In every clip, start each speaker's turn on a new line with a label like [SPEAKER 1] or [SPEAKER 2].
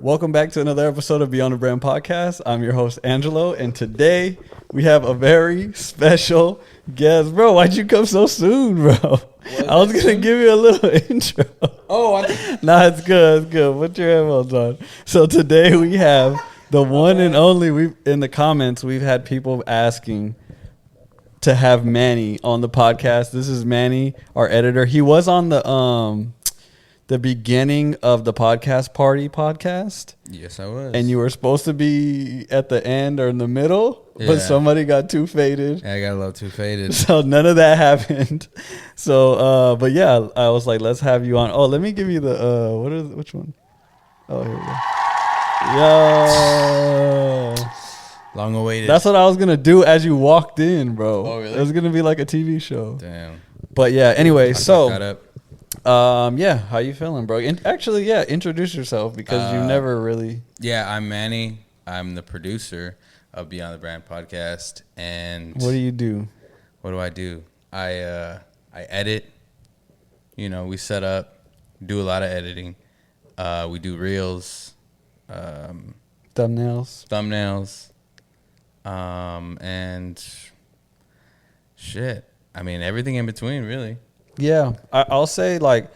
[SPEAKER 1] Welcome back to another episode of Beyond the Brand Podcast. I'm your host, Angelo, and today we have a very special guest. Bro, why'd you come so soon, bro? I was going to give you a little intro. Nah, it's good. It's good. Put your headphones on. So today we have the one and only, in the comments, we've had people asking to have Manny on the podcast. This is Manny, our editor. He was on the beginning of the podcast podcast.
[SPEAKER 2] Yes, I was.
[SPEAKER 1] And you were supposed to be at the end or in the middle, but somebody got too faded.
[SPEAKER 2] Yeah, I got a little too faded.
[SPEAKER 1] So none of that happened. So, but yeah, I was like, let's have you on. Oh, let me give you the, which one? Oh, here we go. Yo.
[SPEAKER 2] Long awaited.
[SPEAKER 1] That's what I was going to do as you walked in, bro.
[SPEAKER 2] Oh, really?
[SPEAKER 1] It was going to be like a TV show.
[SPEAKER 2] Damn.
[SPEAKER 1] But yeah, anyway, so.
[SPEAKER 2] Up.
[SPEAKER 1] Yeah, how you feeling, bro? Actually, yeah, introduce yourself because you never really.
[SPEAKER 2] Yeah, I'm Manny. I'm the producer of Beyond the Brand Podcast, and
[SPEAKER 1] what do you do?
[SPEAKER 2] What do? I edit. You know, we set up, do a lot of editing. We do reels,
[SPEAKER 1] thumbnails,
[SPEAKER 2] and shit. I mean, everything in between, really.
[SPEAKER 1] Yeah, I'll say like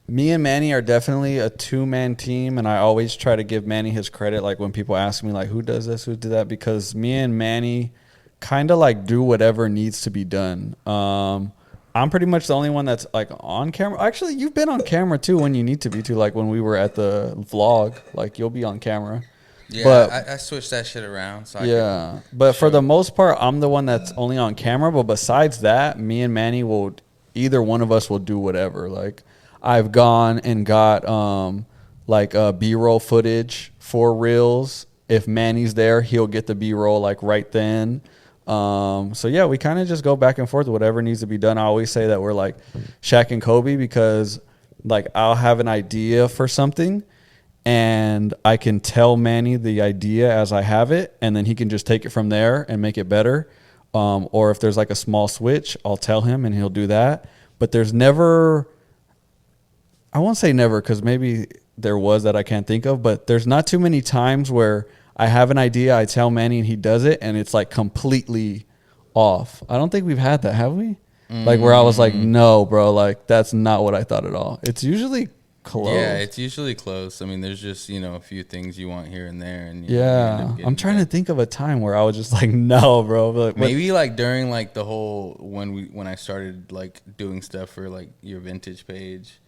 [SPEAKER 1] me and Manny are definitely a two-man team, and I always try to give Manny his credit. Like when people ask me like, who does this, who did that, because me and Manny kind of like do whatever needs to be done. I'm pretty much the only one that's like on camera. Actually, you've been on camera too when you need to be too. Like when we were at the vlog, like you'll be on camera.
[SPEAKER 2] Yeah,
[SPEAKER 1] but,
[SPEAKER 2] I switched that shit around. So
[SPEAKER 1] but for the most part, I'm the one that's only on camera. But besides that, me and Manny either one of us will do whatever. Like I've gone and got B-roll footage for reels. If Manny's there, he'll get the B-roll like right then. So yeah, we kind of just go back and forth, whatever needs to be done. I always say that we're like Shaq and Kobe because like I'll have an idea for something and I can tell Manny the idea as I have it, and then he can just take it from there and make it better. Or if there's like a small switch, I'll tell him and he'll do that. But there's never, I won't say never because maybe there was that I can't think of, but there's not too many times where I have an idea, I tell Manny and he does it and it's like completely off. I don't think we've had that, have we? Like where I was like, no, bro, like that's not what I thought at all. It's usually close.
[SPEAKER 2] Yeah, it's usually close. I mean, there's just, a few things you want here and there. And
[SPEAKER 1] I'm trying to think of a time where I was just like, no, bro. But
[SPEAKER 2] maybe like during like the whole, when I started like doing stuff for like your vintage page.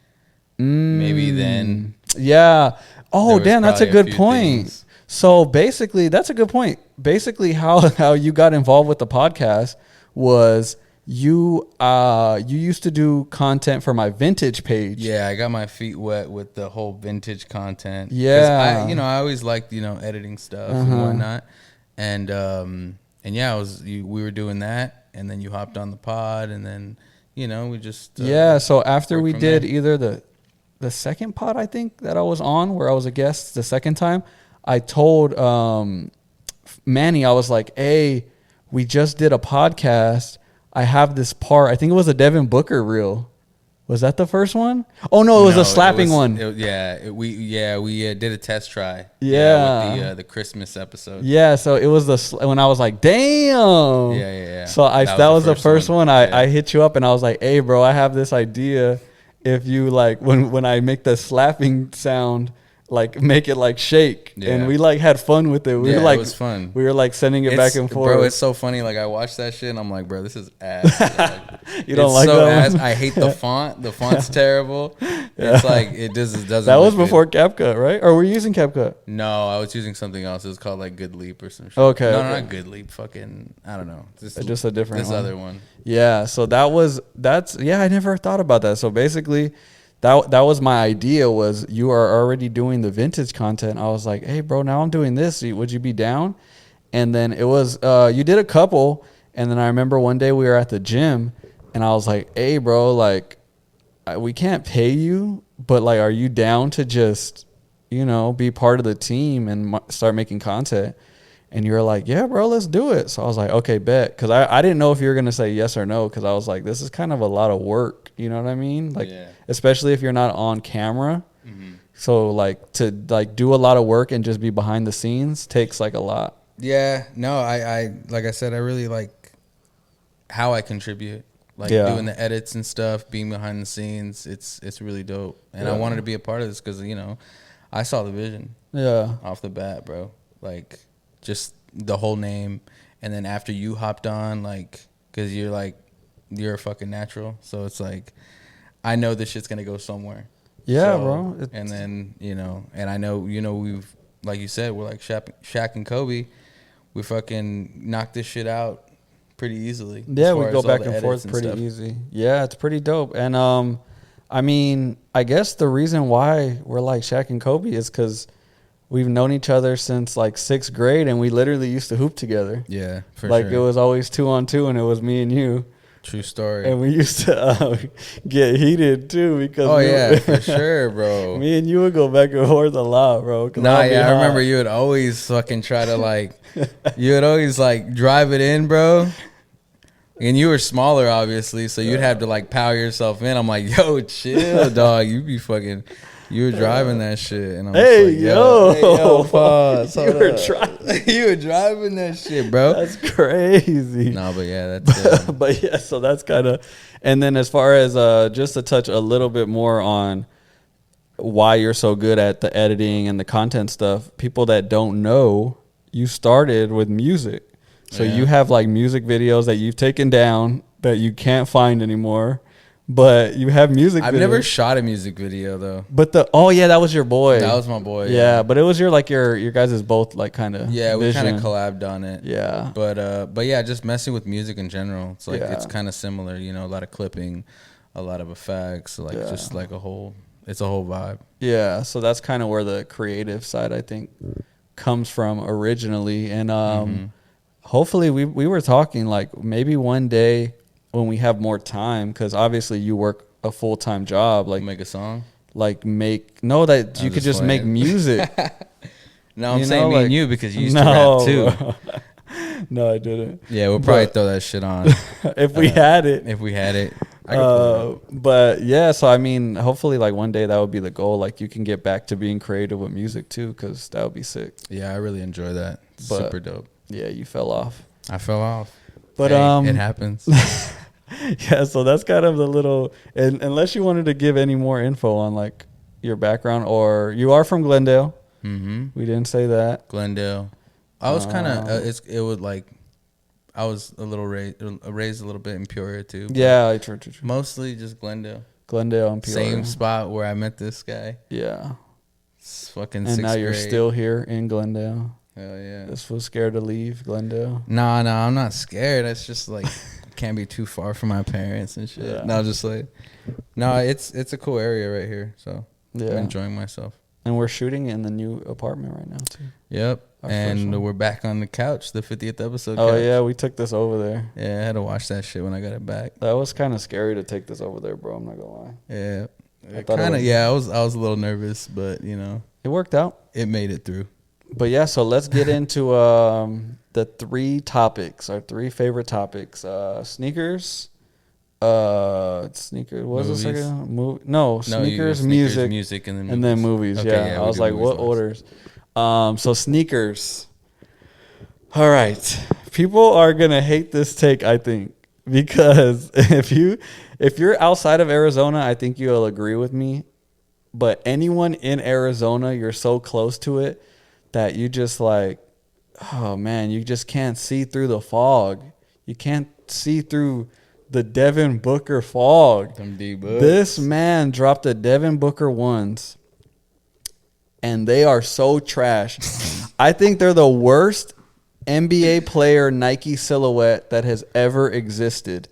[SPEAKER 2] Maybe then.
[SPEAKER 1] Yeah. Oh, damn, that's a good point. Things. So basically, that's a good point. Basically, how you got involved with the podcast was you used to do content for my vintage page.
[SPEAKER 2] Yeah, I got my feet wet with the whole vintage content.
[SPEAKER 1] Yeah,
[SPEAKER 2] I always liked editing stuff and whatnot, and yeah, we were doing that, and then you hopped on the pod, and then we just
[SPEAKER 1] So after we did either the second pod, I think that I was on where I was a guest the second time, I told Manny, I was like, hey, we just did a podcast. I have this part. I think it was a Devin Booker reel. Was that the first one? Oh no, it was a slapping one.
[SPEAKER 2] We did a test try.
[SPEAKER 1] Yeah,
[SPEAKER 2] with the Christmas episode.
[SPEAKER 1] Yeah, so it was when I was like, damn.
[SPEAKER 2] Yeah.
[SPEAKER 1] So that was the first one. I hit you up and I was like, hey, bro, I have this idea. If you like when I make the slapping sound, like make it like shake, and we like had fun with it. We were like, it
[SPEAKER 2] was fun.
[SPEAKER 1] We were like sending it back and forth.
[SPEAKER 2] Bro, it's so funny. Like I watched that shit and I'm like, bro, this is ass. Like,
[SPEAKER 1] you don't like that
[SPEAKER 2] ass. I hate the font. The font's terrible. It's like it doesn't.
[SPEAKER 1] That was before CapCut, right? Or were you using CapCut?
[SPEAKER 2] No, I was using something else. It was called like Good Leap or some shit.
[SPEAKER 1] Okay.
[SPEAKER 2] No, not Good Leap. Fucking, I don't know.
[SPEAKER 1] Just a different.
[SPEAKER 2] This other one.
[SPEAKER 1] Yeah. So I never thought about that. So basically, that was my idea. Was you are already doing the vintage content. I was like, hey, bro, now I'm doing this. Would you be down? And then it was you did a couple, and then I remember one day we were at the gym, and I was like, hey, bro, like we can't pay you, but like, are you down to just be part of the team and start making content? And you were like, yeah, bro, let's do it. So I was like, okay, bet. Because I didn't know if you were going to say yes or no, because I was like, this is kind of a lot of work. You know what I mean? Like, especially if you're not on camera. Mm-hmm. So like to like do a lot of work and just be behind the scenes takes like a lot.
[SPEAKER 2] Yeah, no, I like I said, I really like how I contribute, like doing the edits and stuff, being behind the scenes. It's really dope, and I wanted to be a part of this because I saw the vision. Yeah, off the bat, bro. Like just the whole name, and then after you hopped on, like, because you're a fucking natural, so it's like I know this shit's gonna go somewhere. Yeah, so, bro. And then and I know we've, like you said, we're like Shaq and Kobe. We fucking knock this shit out pretty easily.
[SPEAKER 1] Yeah, we go back and forth pretty easy. Yeah, it's pretty dope. And I mean, I guess the reason why we're like Shaq and Kobe is because we've known each other since like 6th grade, and we literally used to hoop together. Yeah, for sure. Like it was always 2-on-2, and it was me and you.
[SPEAKER 2] True story.
[SPEAKER 1] And we used to get heated too because
[SPEAKER 2] for sure, bro.
[SPEAKER 1] Me and you would go back and forth a lot, bro.
[SPEAKER 2] Nah, I remember you would always fucking try to like, you would always like drive it in, bro. And you were smaller, obviously, so you'd have to like power yourself in. I'm like, yo, chill, dog. You be fucking. You were driving that shit, and I'm like, yo, pause. You were driving that shit, bro.
[SPEAKER 1] That's crazy.
[SPEAKER 2] No, but yeah, that's.
[SPEAKER 1] But yeah, so that's kind of, and then as far as just to touch a little bit more on why you're so good at the editing and the content stuff. People that don't know, you started with music, so you have like music videos that you've taken down that you can't find anymore. But you have music.
[SPEAKER 2] I've never shot a music video though.
[SPEAKER 1] But that was your boy.
[SPEAKER 2] That was my boy.
[SPEAKER 1] Yeah, but it was your guys' both like kind of.
[SPEAKER 2] Yeah, we kind of collabed on it. Yeah. But yeah, just messing with music in general. It's like it's kind of similar. A lot of clipping, a lot of effects, just like it's a whole vibe.
[SPEAKER 1] Yeah, so that's kind of where the creative side I think comes from originally, and hopefully we were talking like maybe one day, when we have more time, because obviously you work a full-time job, like
[SPEAKER 2] make a song,
[SPEAKER 1] like that you could just make music.
[SPEAKER 2] No, I'm saying me and you because you used to rap too.
[SPEAKER 1] No, I didn't.
[SPEAKER 2] Yeah, we'll probably throw that shit on
[SPEAKER 1] if we had it.
[SPEAKER 2] If we had it.
[SPEAKER 1] But yeah, so I mean, hopefully, like one day that would be the goal. Like you can get back to being creative with music too, because that would be sick.
[SPEAKER 2] Yeah, I really enjoy that. Super dope.
[SPEAKER 1] Yeah, you fell off.
[SPEAKER 2] I fell off.
[SPEAKER 1] But
[SPEAKER 2] it happens.
[SPEAKER 1] Yeah, so that's kind of the little. And unless you wanted to give any more info on like your background, or you are from Glendale. Mm-hmm. We didn't say that.
[SPEAKER 2] Glendale. I was kind of. It would like. I was a little raised a little bit in Peoria too.
[SPEAKER 1] Yeah, true.
[SPEAKER 2] Mostly just Glendale.
[SPEAKER 1] Glendale and Peoria.
[SPEAKER 2] Same spot where I met this guy.
[SPEAKER 1] Yeah.
[SPEAKER 2] It's fucking.
[SPEAKER 1] And now you're still here in Glendale.
[SPEAKER 2] Hell yeah.
[SPEAKER 1] This was scared to leave Glendale.
[SPEAKER 2] No, I'm not scared. It's just like can't be too far from my parents and shit. Yeah. No, just like it's a cool area right here. So I'm enjoying myself.
[SPEAKER 1] And we're shooting in the new apartment right now too.
[SPEAKER 2] Yep. And we're back on the couch, the 50th episode.
[SPEAKER 1] Oh yeah, we took this over there.
[SPEAKER 2] Yeah, I had to watch that shit when I got it back.
[SPEAKER 1] That was kind of scary to take this over there, bro. I'm not gonna lie.
[SPEAKER 2] Yeah. I was a little nervous, but
[SPEAKER 1] it worked out.
[SPEAKER 2] It made it through.
[SPEAKER 1] But yeah, so let's get into the 3 topics, our 3 favorite topics. Sneakers. Sneakers. What was the second? Sneakers, music, and then movies. Okay, yeah, I was like, what orders? So sneakers. All right, people are gonna hate this take, I think, because if you're outside of Arizona, I think you'll agree with me. But anyone in Arizona, you're so close to it that you just like, oh man, you just can't see through the fog. You can't see through the Devin Booker fog. This man dropped a Devin Booker ones, and they are so trash. I think they're the worst NBA player Nike silhouette that has ever existed.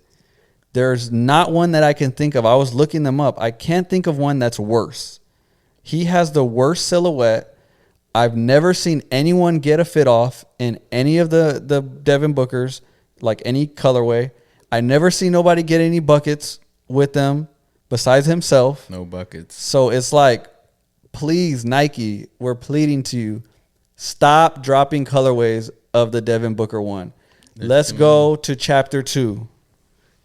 [SPEAKER 1] There's not one that I can think of. I was looking them up. I can't think of one that's worse. He has the worst silhouette. I've never seen anyone get a fit off in any of the Devin Bookers, like any colorway. I never see nobody get any buckets with them besides himself.
[SPEAKER 2] No buckets.
[SPEAKER 1] So it's like, please, Nike, we're pleading to you. Stop dropping colorways of the Devin Booker one. Let's go to chapter 2.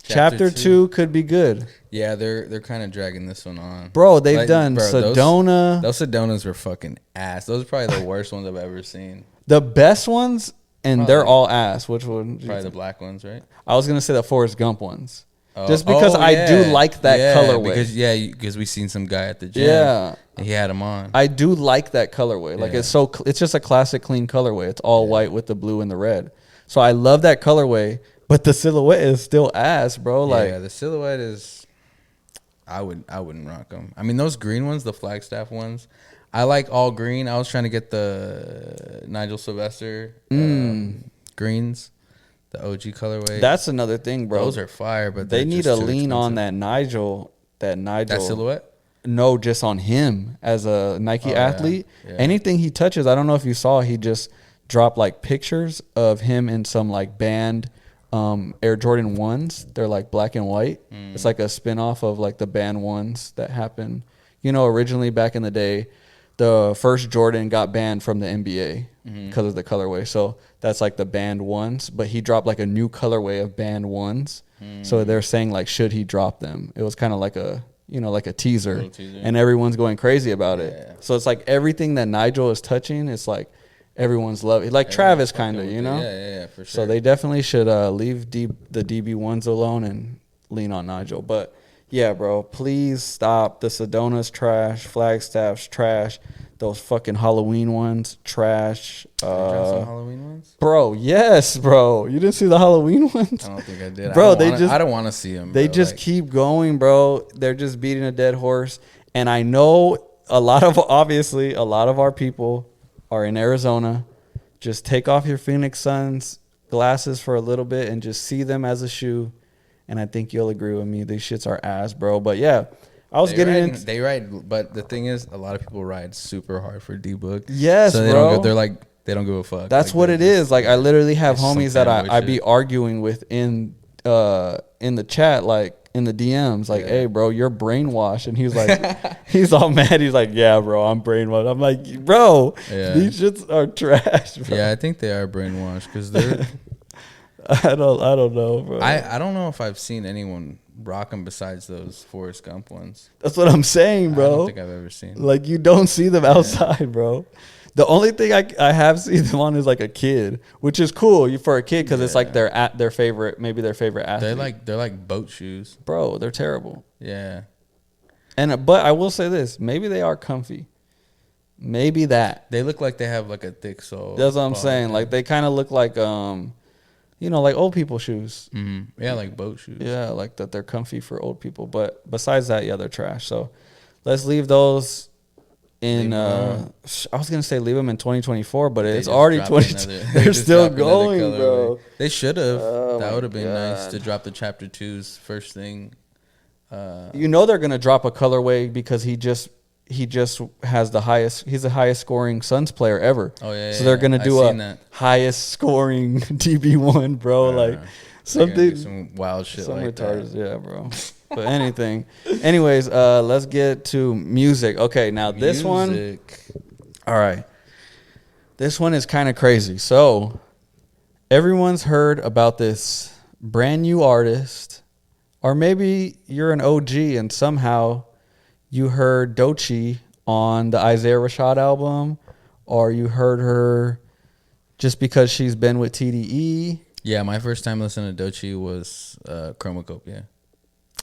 [SPEAKER 1] Chapter 2 could be good.
[SPEAKER 2] Yeah, they're kind of dragging this one on.
[SPEAKER 1] Bro, they've done Sedona.
[SPEAKER 2] Those Sedonas were fucking ass. Those are probably the worst ones I've ever seen.
[SPEAKER 1] The best ones, and they're all ass. Which one?
[SPEAKER 2] Probably the black ones, right?
[SPEAKER 1] I was going to say the Forrest Gump ones. Just because I do like that colorway.
[SPEAKER 2] Because we seen some guy at the gym.
[SPEAKER 1] Yeah.
[SPEAKER 2] And he had them on.
[SPEAKER 1] I do like that colorway. Like it's just a classic clean colorway. It's all white with the blue and the red. So I love that colorway. But the silhouette is still ass, bro. Like,
[SPEAKER 2] yeah, the silhouette is. I wouldn't rock them. I mean, those green ones, the Flagstaff ones, I like all green. I was trying to get the Nigel Sylvester greens, the OG colorway.
[SPEAKER 1] That's another thing, bro.
[SPEAKER 2] Those are fire, but
[SPEAKER 1] they need to lean on that Nigel. That
[SPEAKER 2] silhouette.
[SPEAKER 1] No, just on him as a Nike athlete. Yeah. Anything he touches, I don't know if you saw, he just dropped like pictures of him in some like band. Air Jordan 1s, they're like black and white. It's like a spin-off of like the band 1s that happened. You know, originally back in the day, the first Jordan got banned from the NBA because of the colorway. So that's like the band 1s, but he dropped like a new colorway of band 1s. So they're saying like, should he drop them? It was kind of like a, you know, like a teaser, and everyone's going crazy about it. Yeah. So it's like everything that Nigel is touching, it's like, everyone's loving like Travis, kind of, you know.
[SPEAKER 2] Yeah, for sure.
[SPEAKER 1] So they definitely should leave the DB1s alone and lean on Nigel. But yeah, bro, please stop. The Sedona's trash, Flagstaff's trash, those fucking Halloween ones trash.
[SPEAKER 2] Some Halloween ones,
[SPEAKER 1] bro. Yes, bro. You didn't see the Halloween ones?
[SPEAKER 2] I don't think I did,
[SPEAKER 1] bro.
[SPEAKER 2] I don't want to see them.
[SPEAKER 1] They just keep going, bro. They're just beating a dead horse. And I know a lot of our people are in Arizona. Just take off your Phoenix Suns glasses for a little bit and just see them as a shoe, and I think you'll agree with me. These shits are ass, bro. But yeah,
[SPEAKER 2] they ride, but the thing is, a lot of people ride super hard for D-Book.
[SPEAKER 1] Yes,
[SPEAKER 2] so
[SPEAKER 1] bro.
[SPEAKER 2] They don't give a fuck.
[SPEAKER 1] That's like, what it is. Like I literally have homies that I be arguing with in the chat, like in the DMs, like, hey, bro, you're brainwashed. And he's like, he's all mad. He's like, yeah, bro, I'm brainwashed. I'm like, bro, these shits are trash, bro.
[SPEAKER 2] Yeah, I think they are brainwashed because they're.
[SPEAKER 1] I don't know, bro.
[SPEAKER 2] I don't know if I've seen anyone rock them besides those Forrest Gump ones.
[SPEAKER 1] That's what I'm saying, bro.
[SPEAKER 2] I don't think I've ever seen them.
[SPEAKER 1] Like, you don't see them outside, bro. The only thing I have seen them on is like a kid, which is cool for a kid because it's like their favorite athlete.
[SPEAKER 2] They're like boat shoes,
[SPEAKER 1] bro. They're terrible.
[SPEAKER 2] Yeah,
[SPEAKER 1] but I will say this: maybe they are comfy. Maybe that
[SPEAKER 2] they look like they have like a thick sole.
[SPEAKER 1] That's what I'm saying. Like they kind of look like like old people shoes.
[SPEAKER 2] Mm-hmm. Yeah, like boat shoes.
[SPEAKER 1] Yeah, like that. They're comfy for old people. But besides that, yeah, they're trash. So let's leave those. I was gonna say leave them in 2024, but it's already 20. They're still going, bro.
[SPEAKER 2] They should have. That would have been nice to drop the chapter 2s first thing.
[SPEAKER 1] You know they're gonna drop a colorway because he just has the highest. He's the highest scoring Suns player ever.
[SPEAKER 2] Oh yeah.
[SPEAKER 1] So they're gonna do highest scoring DB1, bro. Like something
[SPEAKER 2] some wild shit, some like
[SPEAKER 1] retarded. Yeah, bro. But anyways, let's get to music. Okay, now this one. All right. This one is kind of crazy. So, everyone's heard about this brand new artist, or maybe you're an OG and somehow you heard Doechii on the Isaiah Rashad album, or you heard her just because she's been with TDE.
[SPEAKER 2] Yeah, my first time listening to Doechii was Chromacopia.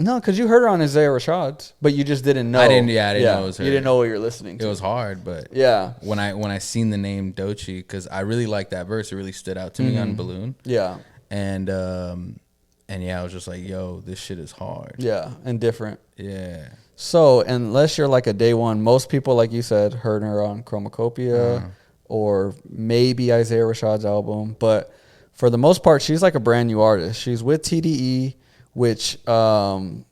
[SPEAKER 1] No, because you heard her on Isaiah Rashad's, but you just didn't know.
[SPEAKER 2] I didn't know it was her.
[SPEAKER 1] You didn't know what you're listening to.
[SPEAKER 2] It was hard, but
[SPEAKER 1] yeah.
[SPEAKER 2] When I seen the name Doechii, because I really liked that verse, it really stood out to me on Balloon.
[SPEAKER 1] Yeah.
[SPEAKER 2] And yeah, I was just like, yo, this shit is hard.
[SPEAKER 1] Yeah, and different.
[SPEAKER 2] Yeah.
[SPEAKER 1] So unless you're like a day one, most people, like you said, heard her on Chromacopia or maybe Isaiah Rashad's album. But for the most part, she's like a brand new artist. She's with TDE. Which TDE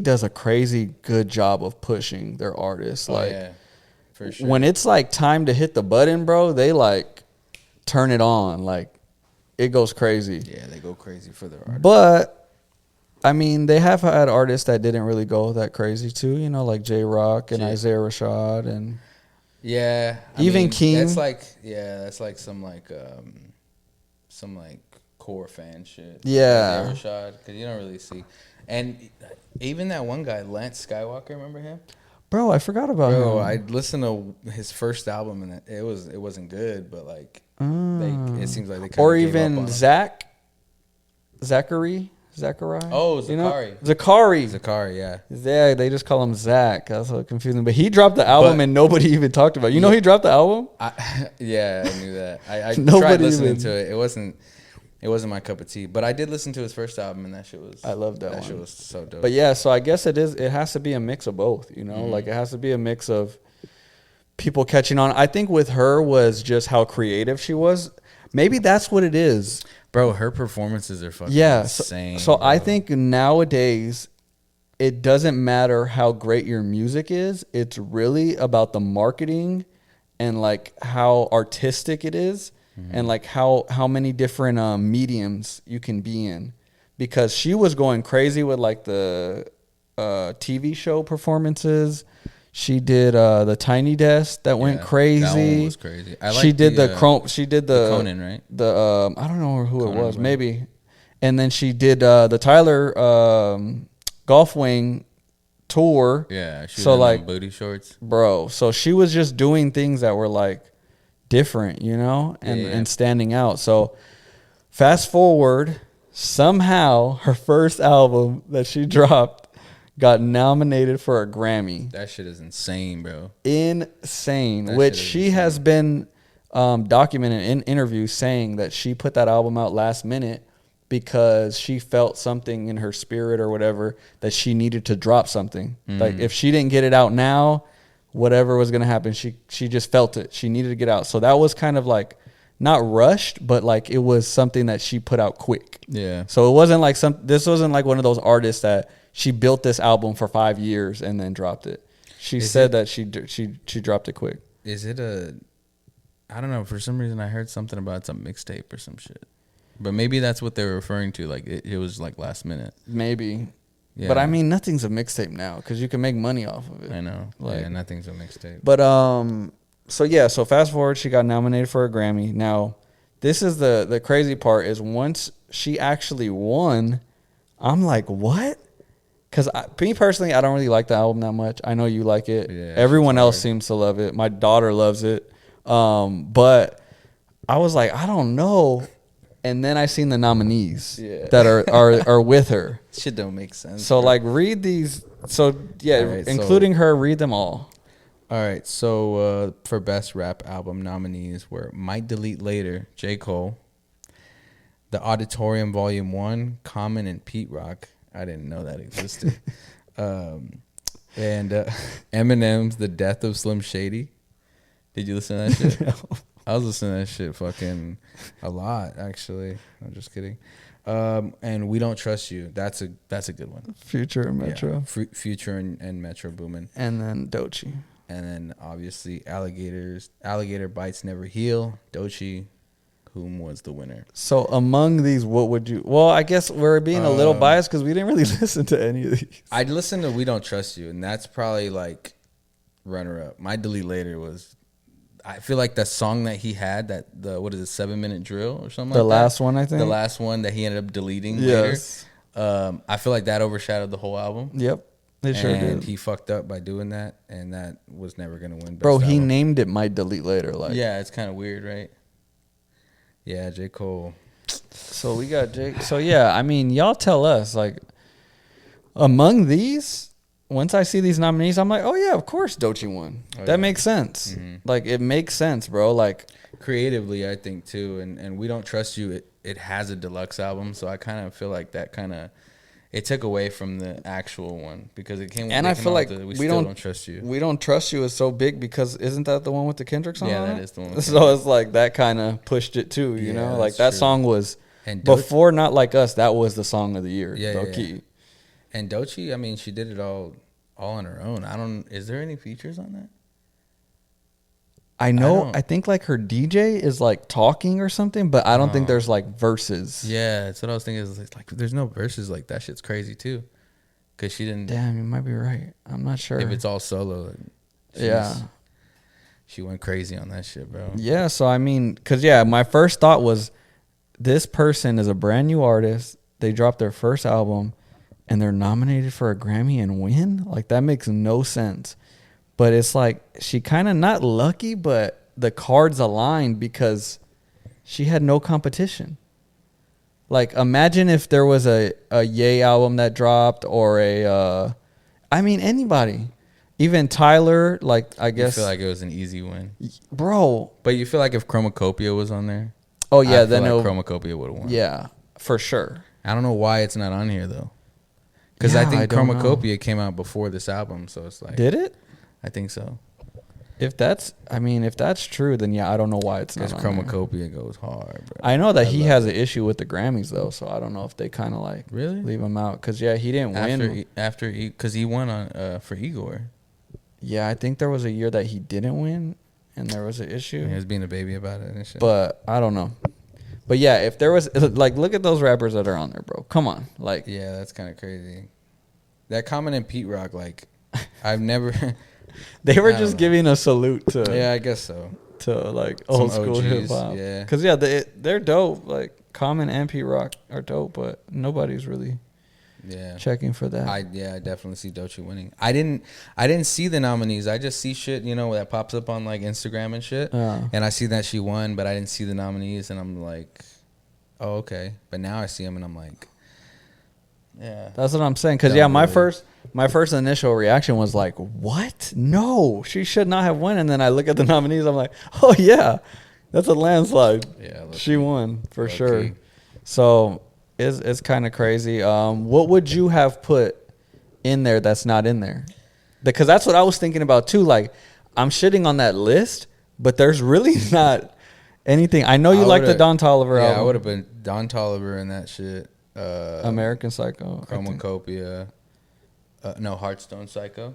[SPEAKER 1] does a crazy good job of pushing their artists.
[SPEAKER 2] For sure.
[SPEAKER 1] When it's like time to hit the button, bro, they like turn it on. Like it goes crazy.
[SPEAKER 2] Yeah, they go crazy for their artists.
[SPEAKER 1] But I mean, they have had artists that didn't really go that crazy too. You know, like J Rock and Isaiah Rashad and
[SPEAKER 2] I
[SPEAKER 1] even
[SPEAKER 2] mean,
[SPEAKER 1] King.
[SPEAKER 2] That's like some core fan shit.
[SPEAKER 1] Yeah.
[SPEAKER 2] Rashad, because you don't really see. And even that one guy, Lance Skywalker, remember him?
[SPEAKER 1] Bro, I forgot about him.
[SPEAKER 2] Bro, I listened to his first album and it wasn't good, but like it seems like they kind of
[SPEAKER 1] or
[SPEAKER 2] gave
[SPEAKER 1] even
[SPEAKER 2] up on
[SPEAKER 1] Zachary.
[SPEAKER 2] Oh, Zakari.
[SPEAKER 1] Zakari,
[SPEAKER 2] yeah.
[SPEAKER 1] Yeah, they just call him Zach. That's so confusing. But he dropped the album and nobody even talked about it. You know he dropped the album?
[SPEAKER 2] Yeah, I knew that. I
[SPEAKER 1] Nobody
[SPEAKER 2] tried listening
[SPEAKER 1] even.
[SPEAKER 2] to it. It wasn't my cup of tea. But I did listen to his first album and that shit was...
[SPEAKER 1] I love that one.
[SPEAKER 2] That shit was so dope.
[SPEAKER 1] But yeah, so I guess it has to be a mix of both, you know? Like it has to be a mix of people catching on. I think with her was just how creative she was. Maybe that's what it is.
[SPEAKER 2] Bro, her performances are fucking insane.
[SPEAKER 1] So I think nowadays it doesn't matter how great your music is. It's really about the marketing and like how artistic it is and like how many different mediums you can be in. Because she was going crazy with like the TV show performances. She did the Tiny Desk that went crazy. That one was crazy. She did the
[SPEAKER 2] Conan, right?
[SPEAKER 1] I don't know who Conan, it was, maybe. And then she did the Tyler Golf Wing tour.
[SPEAKER 2] Yeah, she was
[SPEAKER 1] so like
[SPEAKER 2] booty shorts,
[SPEAKER 1] bro. So she was just doing things that were like different, you know, and standing out. So fast forward, somehow her first album that she dropped got nominated for a Grammy.
[SPEAKER 2] That shit is insane, bro.
[SPEAKER 1] Insane. Which she has been documented in interviews saying that she put that album out last minute because she felt something in her spirit or whatever that she needed to drop something. Like if she didn't get it out now, whatever was going to happen, she just felt it. She needed to get out. So that was kind of like not rushed, but like it was something that she put out quick.
[SPEAKER 2] Yeah.
[SPEAKER 1] So it wasn't like this wasn't like one of those artists that she built this album for 5 years and then dropped it. She said that she dropped it quick.
[SPEAKER 2] Is it I don't know. For some reason, I heard something about it's a mixtape or some shit. But maybe that's what they were referring to. Like it was like last minute.
[SPEAKER 1] Maybe. Yeah. But I mean, nothing's a mixtape now because you can make money off of it.
[SPEAKER 2] I know. Like nothing's a mixtape.
[SPEAKER 1] But so fast forward, she got nominated for a Grammy. Now, this is the crazy part is once she actually won, I'm like, what? Because me personally, I don't really like the album that much. I know you like it. Yeah, everyone else seems to love it. My daughter loves it. But I was like, I don't know. And then I seen the nominees that are with her.
[SPEAKER 2] Shit don't make sense.
[SPEAKER 1] So like read these. So yeah, right, including her, read them all.
[SPEAKER 2] All right. So for best rap album nominees were Might Delete Later, J. Cole, The Auditorium Volume 1, Common and Pete Rock. I didn't know that existed. And Eminem's The Death of Slim Shady. Did you listen to that shit? No. I was listening to that shit fucking a lot, actually. I'm just kidding. And We Don't Trust You. That's a good one.
[SPEAKER 1] Future and Metro.
[SPEAKER 2] Yeah, Future and Metro Boomin.
[SPEAKER 1] And then Doechii.
[SPEAKER 2] And then obviously Alligator Bites Never Heal. Doechii. Whom was the winner?
[SPEAKER 1] So among these, what would you... Well, I guess we're being a little biased because we didn't really listen to any of these.
[SPEAKER 2] I listened to We Don't Trust You, and that's probably like runner-up. My Delete Later was... I feel like that song that he had, what is it, 7-minute drill or something like that?
[SPEAKER 1] The last one, I think?
[SPEAKER 2] The last one that he ended up deleting later. I feel like that overshadowed the whole album.
[SPEAKER 1] Yep. It sure did.
[SPEAKER 2] And he fucked up by doing that, and that was never going to win.
[SPEAKER 1] Bro, he named it Might Delete Later. Like,
[SPEAKER 2] yeah, it's kind of weird, right? Yeah, J. Cole.
[SPEAKER 1] So we got Jake. So yeah, I mean, y'all tell us, like, among these, once I see these nominees, I'm like, oh yeah, of course Doechii won. That makes sense. Mm-hmm. Like, it makes sense, bro. Like,
[SPEAKER 2] creatively, I think too. And We Don't Trust You, it has a deluxe album, so I kind of feel like that kind of it took away from the actual one because it came.
[SPEAKER 1] And I feel like
[SPEAKER 2] we don't trust you.
[SPEAKER 1] We Don't Trust You is so big because isn't that the one with the Kendrick song?
[SPEAKER 2] Yeah, that is the one.
[SPEAKER 1] So it's like that kind of pushed it too. You know, like that song was before Not Like Us. That was the song of the year.
[SPEAKER 2] Yeah, Doechii. And Doechii, I mean, she did it all on her own. Is there any features on that?
[SPEAKER 1] I think like her DJ is like talking or something, but I don't think there's like verses.
[SPEAKER 2] Yeah, that's what I was thinking. Is like there's no verses. Like that shit's crazy too, because she didn't.
[SPEAKER 1] Damn, you might be right. I'm not sure
[SPEAKER 2] if it's all solo. She went crazy on that shit, bro.
[SPEAKER 1] Yeah, so I mean, because my first thought was this person is a brand new artist. They dropped their first album, and they're nominated for a Grammy and win. Like, that makes no sense. But it's like she kind of not lucky, but the cards aligned because she had no competition. Like, imagine if there was a Ye album that dropped, or anybody. Even Tyler, like, I guess.
[SPEAKER 2] I feel like it was an easy win.
[SPEAKER 1] Bro.
[SPEAKER 2] But you feel like if Chromacopia was on there?
[SPEAKER 1] Oh, yeah.
[SPEAKER 2] I feel like Chromacopia would have won.
[SPEAKER 1] Yeah, for sure.
[SPEAKER 2] I don't know why it's not on here, though. Because I think Chromacopia came out before this album, so it's like.
[SPEAKER 1] Did it?
[SPEAKER 2] I think so.
[SPEAKER 1] If that's true, then yeah, I don't know why it's not on there.
[SPEAKER 2] Because Chromacopia goes hard, bro.
[SPEAKER 1] I know that he has an issue with the Grammys, though, so I don't know if they kind of like
[SPEAKER 2] really
[SPEAKER 1] leave him out. Because, yeah, he didn't win.
[SPEAKER 2] Because he won on for Igor.
[SPEAKER 1] Yeah, I think there was a year that he didn't win, and there was an issue.
[SPEAKER 2] He was being a baby about it and shit.
[SPEAKER 1] But I don't know. But, yeah, if there was, like, look at those rappers that are on there, bro. Come on. Like,
[SPEAKER 2] yeah, that's kind of crazy. That Common and Pete Rock, like, I've never...
[SPEAKER 1] They were just giving a salute to...
[SPEAKER 2] Yeah, I guess so.
[SPEAKER 1] To, like, old school hip-hop.
[SPEAKER 2] Yeah.
[SPEAKER 1] Because, yeah, they're dope. Like, Common and Pete Rock are dope, but nobody's really checking for that.
[SPEAKER 2] I definitely see Doechii winning. I didn't see the nominees. I just see shit, that pops up on, like, Instagram and shit. And I see that she won, but I didn't see the nominees, and I'm like, oh, okay. But now I see them, and I'm like... Yeah,
[SPEAKER 1] that's what I'm saying. Because my first initial reaction was like, "What? No, she should not have won." And then I look at the nominees. I'm like, "Oh yeah, that's a landslide. Yeah, she won for sure." Key. So it's kind of crazy. What would you have put in there that's not in there? Because that's what I was thinking about too. Like, I'm shitting on that list, but there's really not anything. I know you like the Don Toliver album.
[SPEAKER 2] Yeah, I would have been Don Toliver in that shit.
[SPEAKER 1] American Psycho,
[SPEAKER 2] Chromacopia, Heartstone Psycho.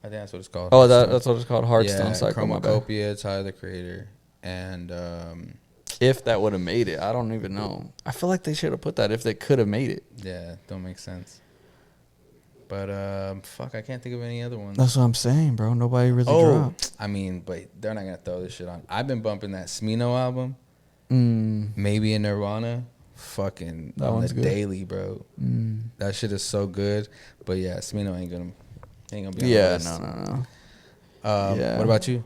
[SPEAKER 2] I think that's what it's called.
[SPEAKER 1] Oh, that's what it's called, Heartstone Psycho.
[SPEAKER 2] Chromacopia, Tyler the Creator, and
[SPEAKER 1] if that would have made it, I don't even know. I feel like they should have put that if they could have made it.
[SPEAKER 2] Yeah, don't make sense. But fuck, I can't think of any other ones.
[SPEAKER 1] That's what I'm saying, bro. Nobody really dropped.
[SPEAKER 2] I mean, but they're not gonna throw this shit on. I've been bumping that Smino album. Maybe in Nirvana. Fucking that on the good. Daily, bro. That shit is so good. But yeah, Smino ain't gonna be on the list.
[SPEAKER 1] No.
[SPEAKER 2] What about you?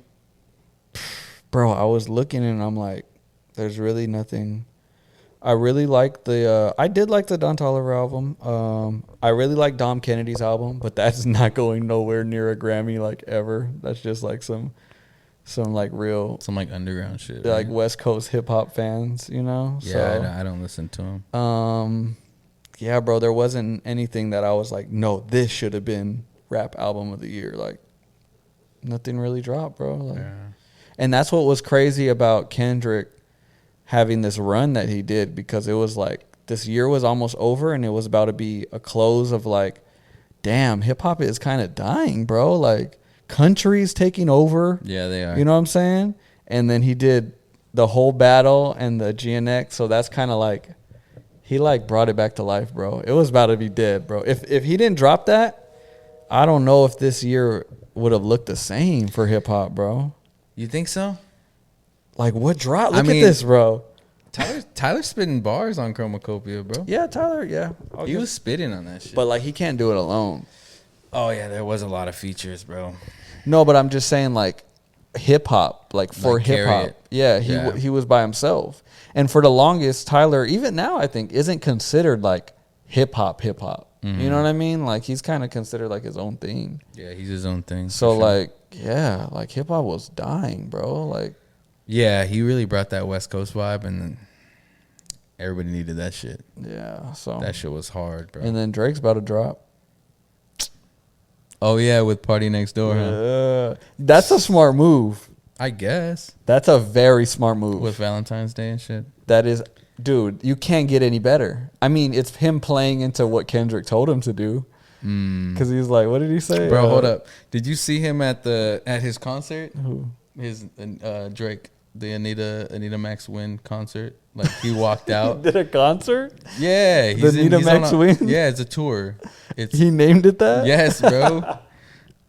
[SPEAKER 1] Bro, I was looking and I'm like, there's really nothing. I really like I did like the Don Toliver album. I really like Dom Kennedy's album, but that's not going nowhere near a Grammy like ever. That's just like some like real...
[SPEAKER 2] Some like underground shit.
[SPEAKER 1] Like right? West Coast hip-hop fans,
[SPEAKER 2] Yeah, so, I don't listen to them.
[SPEAKER 1] Yeah, bro, there wasn't anything that I was like, no, this should have been rap album of the year. Like, nothing really dropped, bro. Like, and that's what was crazy about Kendrick having this run that he did, because it was like, this year was almost over, and it was about to be a close of like, damn, hip-hop is kind of dying, bro. Like, country's taking over.
[SPEAKER 2] Yeah, they are.
[SPEAKER 1] You know what I'm saying? And then he did the whole battle and the GNX. So that's kind of like, he like brought it back to life, bro. It was about to be dead, bro. If he didn't drop that, I don't know if this year would have looked the same for hip hop, bro.
[SPEAKER 2] You think so?
[SPEAKER 1] Like, what drop? Look at this, bro.
[SPEAKER 2] Tyler's spitting bars on Chromacopia, bro.
[SPEAKER 1] Yeah, Tyler, yeah.
[SPEAKER 2] He was spitting on that shit.
[SPEAKER 1] But like, he can't do it alone.
[SPEAKER 2] Oh yeah, there was a lot of features, bro.
[SPEAKER 1] No, but I'm just saying, like, hip hop, like for hip hop. Yeah, he was by himself. And for the longest, Tyler, even now, I think, isn't considered like hip hop. Mm-hmm. You know what I mean? Like, he's kind of considered like his own thing.
[SPEAKER 2] Yeah, he's his own thing.
[SPEAKER 1] So like, yeah, like hip hop was dying, bro. Like,
[SPEAKER 2] yeah, he really brought that West Coast vibe, and everybody needed that shit.
[SPEAKER 1] Yeah, so
[SPEAKER 2] that shit was hard, bro.
[SPEAKER 1] And then Drake's about to drop.
[SPEAKER 2] Oh, yeah, with Party Next Door, huh?
[SPEAKER 1] That's a smart move.
[SPEAKER 2] I guess.
[SPEAKER 1] That's a very smart move.
[SPEAKER 2] With Valentine's Day and shit.
[SPEAKER 1] That is, dude, you can't get any better. I mean, it's him playing into what Kendrick told him to do. Because he's like, what did he say?
[SPEAKER 2] Bro, hold up. Did you see him at his concert?
[SPEAKER 1] Who?
[SPEAKER 2] His Drake, the Anita Max Win concert. Like, he walked out.
[SPEAKER 1] Did a concert?
[SPEAKER 2] Yeah.
[SPEAKER 1] He's Anita Max Win?
[SPEAKER 2] Yeah, it's a tour.
[SPEAKER 1] He named it that?
[SPEAKER 2] Yes, bro.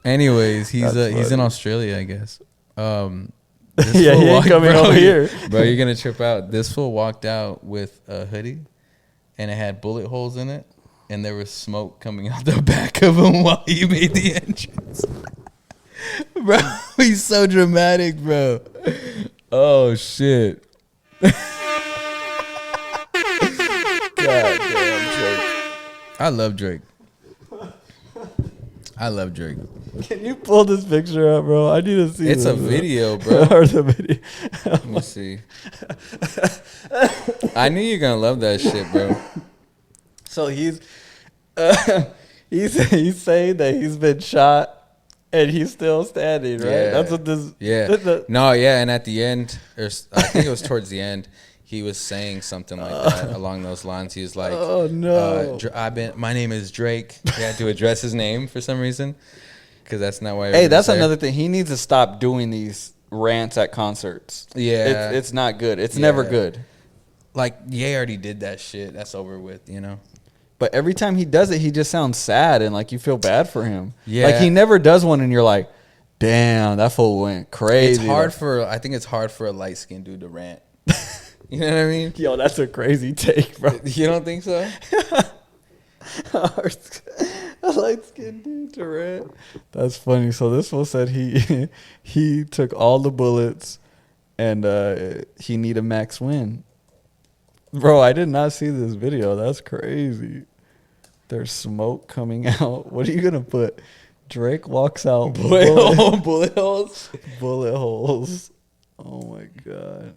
[SPEAKER 2] Anyways, he's in Australia, I guess.
[SPEAKER 1] Yeah, he ain't coming over here.
[SPEAKER 2] Bro, you're going to trip out. This fool walked out with a hoodie, and it had bullet holes in it, and there was smoke coming out the back of him while he made the entrance. Bro, he's so dramatic, bro. Oh, shit. God damn, Drake. I love Drake. I love Drake.
[SPEAKER 1] Can you pull this picture up, bro? I need to see
[SPEAKER 2] It's
[SPEAKER 1] this,
[SPEAKER 2] a video, bro.
[SPEAKER 1] Or the video.
[SPEAKER 2] Let me see. I knew you're going to love that shit, bro.
[SPEAKER 1] So he's saying that he's been shot and he's still standing, right?
[SPEAKER 2] Yeah.
[SPEAKER 1] That's what this.
[SPEAKER 2] Yeah. No, yeah. And at the end, I think it was towards the end, he was saying something like that along those lines. He was like,
[SPEAKER 1] "Oh no,
[SPEAKER 2] my name is Drake." He had to address his name for some reason, because that's not why.
[SPEAKER 1] Hey, that's another thing. He needs to stop doing these rants at concerts.
[SPEAKER 2] Yeah,
[SPEAKER 1] it's not good. It's never good.
[SPEAKER 2] Like, Ye already did that shit. That's over with, you know.
[SPEAKER 1] But every time he does it, he just sounds sad and like you feel bad for him.
[SPEAKER 2] Yeah,
[SPEAKER 1] like he never does one, and you're like, "Damn, that fool went crazy."
[SPEAKER 2] I think it's hard for a light skinned dude to rant. You know what I mean?
[SPEAKER 1] Yo, that's a crazy take, bro.
[SPEAKER 2] You don't think so?
[SPEAKER 1] A light skinned dude to rant. That's funny. So this fool said he took all the bullets and he need a max win. Bro, I did not see this video. That's crazy. There's smoke coming out. What are you gonna put? Drake walks out.
[SPEAKER 2] Bullet holes.
[SPEAKER 1] Bullet holes. Oh my god.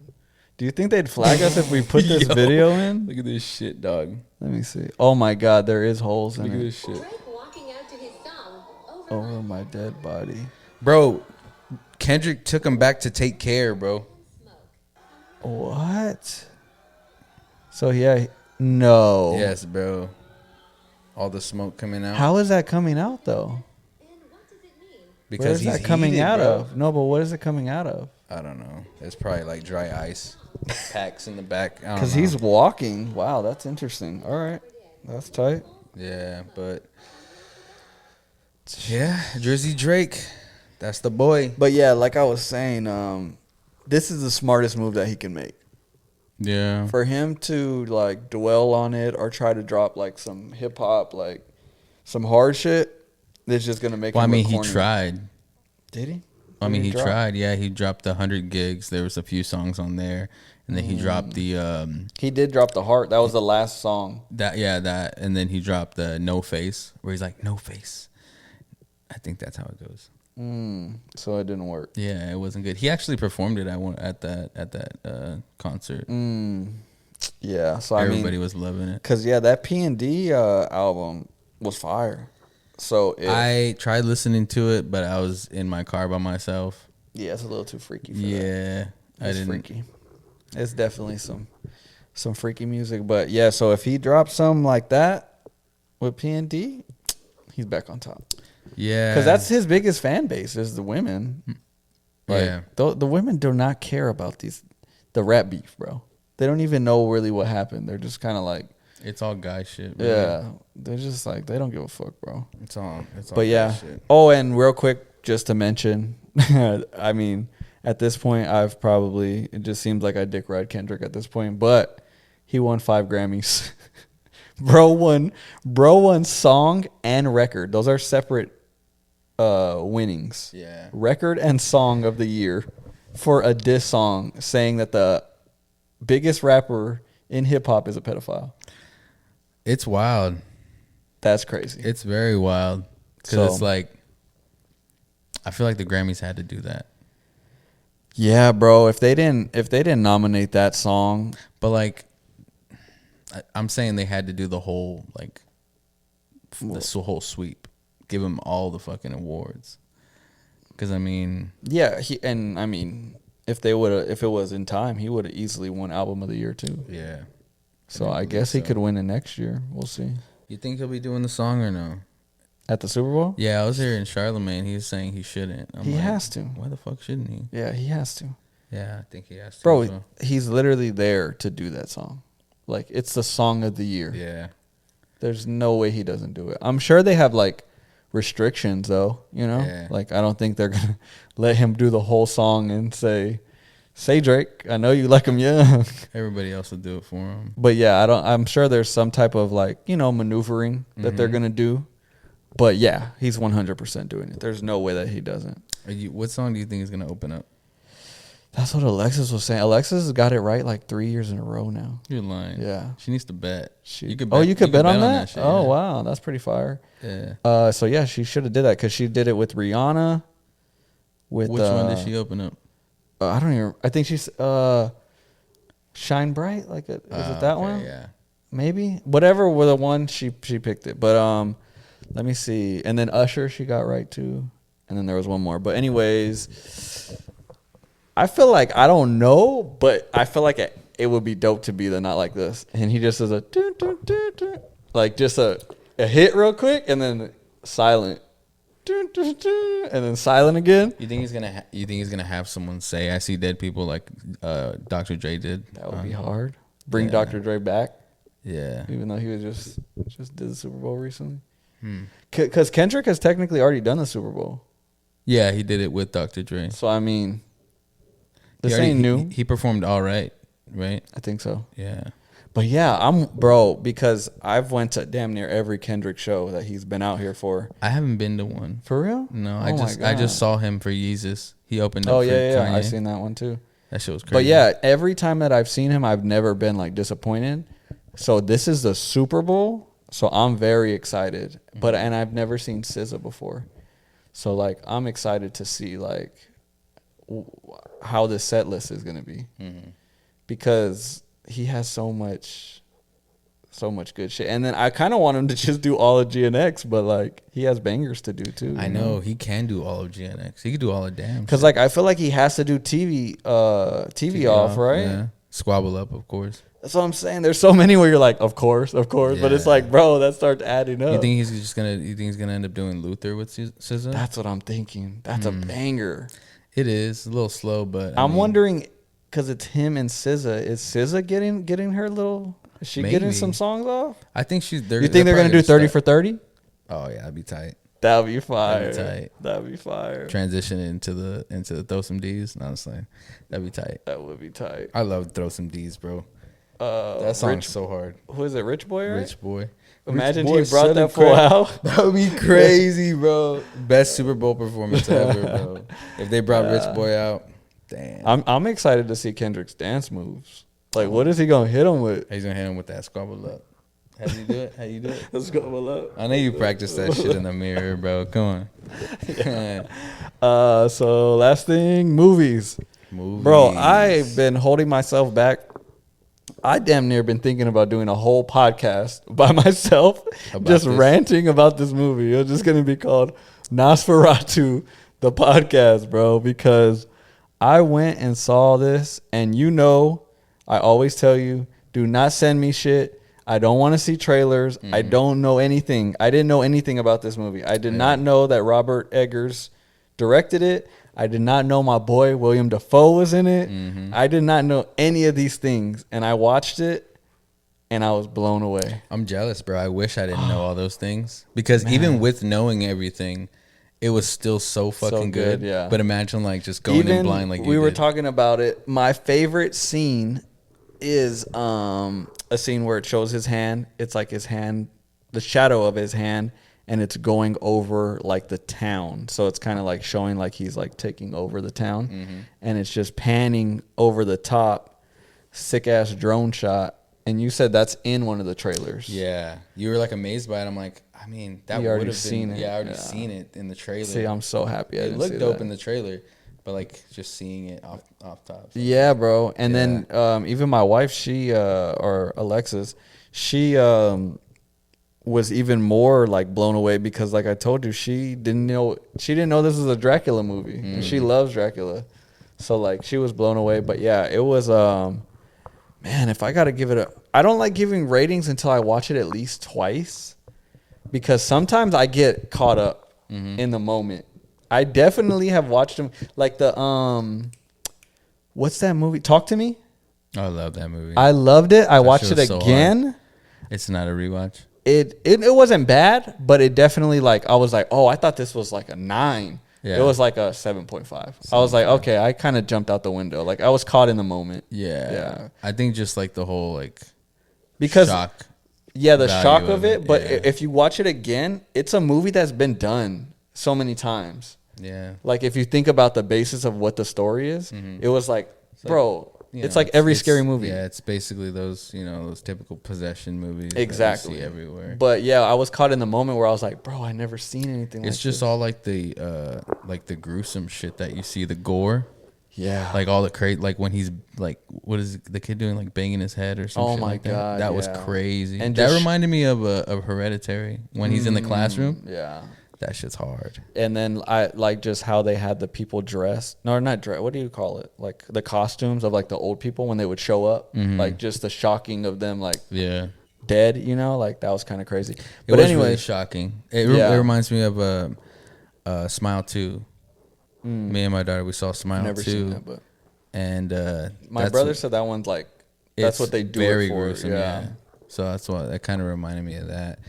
[SPEAKER 1] Do you think they'd flag us if we put this video in?
[SPEAKER 2] Look at this shit, dog.
[SPEAKER 1] Let me see. Oh my god, there is holes in it.
[SPEAKER 2] Look at this shit.
[SPEAKER 1] Over my dead body.
[SPEAKER 2] Bro, Kendrick took him back to Take Care, bro.
[SPEAKER 1] What? So yeah, no.
[SPEAKER 2] Yes, bro. All the smoke coming out.
[SPEAKER 1] How is that coming out though?
[SPEAKER 2] Because
[SPEAKER 1] Where's
[SPEAKER 2] he's
[SPEAKER 1] that coming
[SPEAKER 2] heated,
[SPEAKER 1] out
[SPEAKER 2] bro.
[SPEAKER 1] of? No, but what is it coming out of?
[SPEAKER 2] I don't know. It's probably like dry ice packs in the back.
[SPEAKER 1] Because he's walking. Wow, that's interesting. All right, that's tight.
[SPEAKER 2] Yeah, but yeah, Drizzy Drake, that's the boy.
[SPEAKER 1] But yeah, like I was saying, this is the smartest move that he can make.
[SPEAKER 2] Yeah.
[SPEAKER 1] For him to like dwell on it or try to drop like some hip hop, like some hard shit, it's just gonna make.
[SPEAKER 2] Well,
[SPEAKER 1] him
[SPEAKER 2] I mean,
[SPEAKER 1] look
[SPEAKER 2] he
[SPEAKER 1] corny.
[SPEAKER 2] tried.
[SPEAKER 1] Did he?
[SPEAKER 2] I mean, he tried. Yeah, he dropped the 100 gigs. There was a few songs on there, and then he dropped the.
[SPEAKER 1] He did drop the heart. That was the last song.
[SPEAKER 2] That, and then he dropped the No Face, where he's like, "No face." I think that's how it goes.
[SPEAKER 1] So it didn't work.
[SPEAKER 2] Yeah, it wasn't good. He actually performed it at that concert.
[SPEAKER 1] Yeah, so
[SPEAKER 2] everybody was loving it.
[SPEAKER 1] Cause yeah, that P&D album was fire. So
[SPEAKER 2] I tried listening to it, but I was in my car by myself.
[SPEAKER 1] Yeah, it's a little too freaky for
[SPEAKER 2] that.
[SPEAKER 1] It's freaky. It's definitely some freaky music. But yeah, so if he drops something like that with P&D, he's back on top.
[SPEAKER 2] Yeah.
[SPEAKER 1] Because that's his biggest fan base is the women. Like,
[SPEAKER 2] yeah.
[SPEAKER 1] The women do not care about the rap beef, bro. They don't even know really what happened. They're just kind of like.
[SPEAKER 2] It's all guy shit, bro.
[SPEAKER 1] Yeah. They're just like, they don't give a fuck, bro.
[SPEAKER 2] It's all
[SPEAKER 1] but yeah.
[SPEAKER 2] Shit.
[SPEAKER 1] Oh, and real quick, just to mention, I mean, at this point, it just seems like I dick ride Kendrick at this point, but he won 5 Grammys. Bro won song and record. Those are separate winnings.
[SPEAKER 2] Yeah.
[SPEAKER 1] Record and song of the year for a diss song saying that the biggest rapper in hip hop is a pedophile.
[SPEAKER 2] It's wild.
[SPEAKER 1] That's crazy.
[SPEAKER 2] It's very wild. Because it's like, I feel like the Grammys had to do that.
[SPEAKER 1] Yeah, bro. If they didn't nominate that song,
[SPEAKER 2] but like, I'm saying they had to do the whole whole sweep, give him all the fucking awards. Because I mean,
[SPEAKER 1] yeah, if it was in time, he would have easily won album of the year too.
[SPEAKER 2] Yeah.
[SPEAKER 1] So I guess he could win it next year. We'll see.
[SPEAKER 2] You think he'll be doing the song or no?
[SPEAKER 1] At the Super Bowl?
[SPEAKER 2] Yeah, I was hearing Charlemagne. He was saying he shouldn't.
[SPEAKER 1] He has to.
[SPEAKER 2] Why the fuck shouldn't he?
[SPEAKER 1] Yeah, he has to.
[SPEAKER 2] Yeah, I think he has to.
[SPEAKER 1] Bro, he's literally there to do that song. Like, it's the song of the year.
[SPEAKER 2] Yeah.
[SPEAKER 1] There's no way he doesn't do it. I'm sure they have, like, restrictions, though, you know?
[SPEAKER 2] Yeah.
[SPEAKER 1] Like, I don't think they're going to let him do the whole song and say, Say Drake. I know you like him young.
[SPEAKER 2] Everybody else will do it for him.
[SPEAKER 1] But yeah, I'm sure there's some type of like, you know, maneuvering that they're gonna do. But yeah, he's 100% doing it. There's no way that he doesn't.
[SPEAKER 2] What song do you think is gonna open up?
[SPEAKER 1] That's what Alexis was saying. Alexis has got it right like 3 years in a row now.
[SPEAKER 2] You're lying.
[SPEAKER 1] Yeah.
[SPEAKER 2] She needs to bet.
[SPEAKER 1] You could bet on that?
[SPEAKER 2] Shit,
[SPEAKER 1] oh,
[SPEAKER 2] yeah.
[SPEAKER 1] wow. That's pretty fire.
[SPEAKER 2] Yeah.
[SPEAKER 1] So, yeah, she should have did that because she did it with Rihanna. Which
[SPEAKER 2] one did she open up?
[SPEAKER 1] I don't even... I think she's... Shine Bright? Is it that one?
[SPEAKER 2] Yeah.
[SPEAKER 1] Maybe? Whatever were the one, she picked it. But let me see. And then Usher, she got right, too. And then there was one more. But anyways... I feel like, I don't know, but I feel like it would be dope to be the Not Like This. And he just does a, like just a hit real quick and then silent. And then silent again.
[SPEAKER 2] You think he's gonna have someone say, "I see dead people," like Dr. Dre did?
[SPEAKER 1] That would be hard. Bring Dr. Dre back.
[SPEAKER 2] Yeah.
[SPEAKER 1] Even though he was just did the Super Bowl recently. Because Kendrick has technically already done the Super Bowl.
[SPEAKER 2] Yeah, he did it with Dr. Dre.
[SPEAKER 1] So, I mean... This ain't new.
[SPEAKER 2] He performed all right?
[SPEAKER 1] I think so.
[SPEAKER 2] Yeah.
[SPEAKER 1] But yeah, because I've went to damn near every Kendrick show that he's been out here for.
[SPEAKER 2] I haven't been to one.
[SPEAKER 1] For real?
[SPEAKER 2] No, I just saw him for Yeezus. He opened up for
[SPEAKER 1] yeah.
[SPEAKER 2] Kanye.
[SPEAKER 1] I seen that one too.
[SPEAKER 2] That shit was crazy.
[SPEAKER 1] But yeah, every time that I've seen him, I've never been like disappointed. So this is the Super Bowl, so I'm very excited. And I've never seen SZA before. So like I'm excited to see like how the set list is going to be because he has so much good shit. And then I kind of want him to just do all of GNX, but like he has bangers to do too.
[SPEAKER 2] I know he can do all of GNX. He could do all of damn.
[SPEAKER 1] Because like I feel like he has to do TV off, right?
[SPEAKER 2] Yeah. Squabble Up, of course.
[SPEAKER 1] That's what I'm saying. There's so many where you're like, of course,
[SPEAKER 2] Yeah.
[SPEAKER 1] but it's like, bro, that starts adding up.
[SPEAKER 2] You think he's gonna end up doing Luther with SZA?
[SPEAKER 1] That's what I'm thinking. That's a banger.
[SPEAKER 2] It is a little slow, but
[SPEAKER 1] I'm wondering because it's him and SZA. Is SZA getting her little? Is she getting some songs off?
[SPEAKER 2] I think
[SPEAKER 1] you think they're gonna do 30 for 30?
[SPEAKER 2] Oh yeah, that'd be tight.
[SPEAKER 1] That'd be fire.
[SPEAKER 2] That'd be tight. Transition into the Throw Some D's. Honestly, that'd be tight.
[SPEAKER 1] That would be tight.
[SPEAKER 2] I love Throw Some D's, bro. That song's so hard.
[SPEAKER 1] Who is it? Rich Boy, right?
[SPEAKER 2] Rich Boy.
[SPEAKER 1] Imagine he brought that fool out.
[SPEAKER 2] That would be crazy, bro. Best Super Bowl performance ever, bro. If they brought Rich Boy out, damn.
[SPEAKER 1] I'm excited to see Kendrick's dance moves. Like, what is he gonna hit him with?
[SPEAKER 2] He's gonna hit him with that Squabble Up. How do you do it? How you do it?
[SPEAKER 1] Squabble Up.
[SPEAKER 2] I know you practice that shit in the mirror, bro. Come on.
[SPEAKER 1] Yeah. So last thing, movies. Bro, I've been holding myself back. I damn near been thinking about doing a whole podcast by myself, just ranting about this movie. It's just going to be called Nosferatu, the podcast, bro, because I went and saw this, and you know, I always tell you, do not send me shit. I don't want to see trailers. I don't know anything. I didn't know anything about this movie. I did not know that Robert Eggers directed it. I did not know my boy William Dafoe was in it. I did not know any of these things. And I watched it, and I was blown away.
[SPEAKER 2] I'm jealous, bro. I wish I didn't know all those things. Because even with knowing everything, it was still so fucking good. Yeah. But imagine, like, just going in blind like you did.
[SPEAKER 1] We were talking about it. My favorite scene is a scene where it shows his hand. It's like his hand, the shadow of his hand. And it's going over like the town. So it's kind of like showing like he's like taking over the town. And it's just panning over the top, sick ass drone shot. And you said that's in one of the trailers.
[SPEAKER 2] Yeah. You were like amazed by it. I'm like, I mean, that would have been seen it. Yeah, I already seen it in the trailer.
[SPEAKER 1] See, I'm so happy.
[SPEAKER 2] It looked dope in the trailer, but like just seeing it off top. So.
[SPEAKER 1] Yeah, bro. And then even my wife, she or Alexis, she was even more like blown away because like I told you, she didn't know this was a Dracula movie. And she loves Dracula. So like she was blown away. But yeah, it was man, if I gotta give it I don't like giving ratings until I watch it at least twice. Because sometimes I get caught up in the moment. I definitely have watched them like the what's that movie? Talk to Me?
[SPEAKER 2] I love that movie.
[SPEAKER 1] I loved it. I watched it again.
[SPEAKER 2] It's not a rewatch.
[SPEAKER 1] It wasn't bad, but it definitely like I was like, oh, I thought this was like a 9. It was like a 7.5. I was like, okay, I kind of jumped out the window. Like I was caught in the moment.
[SPEAKER 2] Yeah. I think just like the whole like
[SPEAKER 1] because
[SPEAKER 2] shock.
[SPEAKER 1] Yeah, the shock of it. But if you watch it again, it's a movie that's been done so many times.
[SPEAKER 2] Yeah.
[SPEAKER 1] Like if you think about the basis of what the story is, it was like, bro, it's like every scary movie.
[SPEAKER 2] Yeah, it's basically those, those typical possession movies.
[SPEAKER 1] Exactly.
[SPEAKER 2] That you see everywhere.
[SPEAKER 1] But yeah, I was caught in the moment where I was like, bro, I never seen anything like this.
[SPEAKER 2] It's just all like the gruesome shit that you see, the gore.
[SPEAKER 1] Yeah.
[SPEAKER 2] Like all the crazy, like when he's like, what is the kid doing? Like banging his head or something. Oh my God. That was crazy. And that reminded me of Hereditary when he's in the classroom.
[SPEAKER 1] Yeah.
[SPEAKER 2] That shit's hard.
[SPEAKER 1] And then I like just how they had the people dressed. No, not dressed. What do you call it? Like the costumes of like the old people when they would show up. Like just the shocking of them like dead, like that was kind of crazy. But
[SPEAKER 2] anyway, really shocking. It reminds me of Smile 2. Me and my daughter, we saw Smile 2. Never seen that, but and
[SPEAKER 1] my brother said that one's like that's what they do
[SPEAKER 2] very
[SPEAKER 1] it for.
[SPEAKER 2] Gruesome, yeah. So that's what that kind of reminded me of that.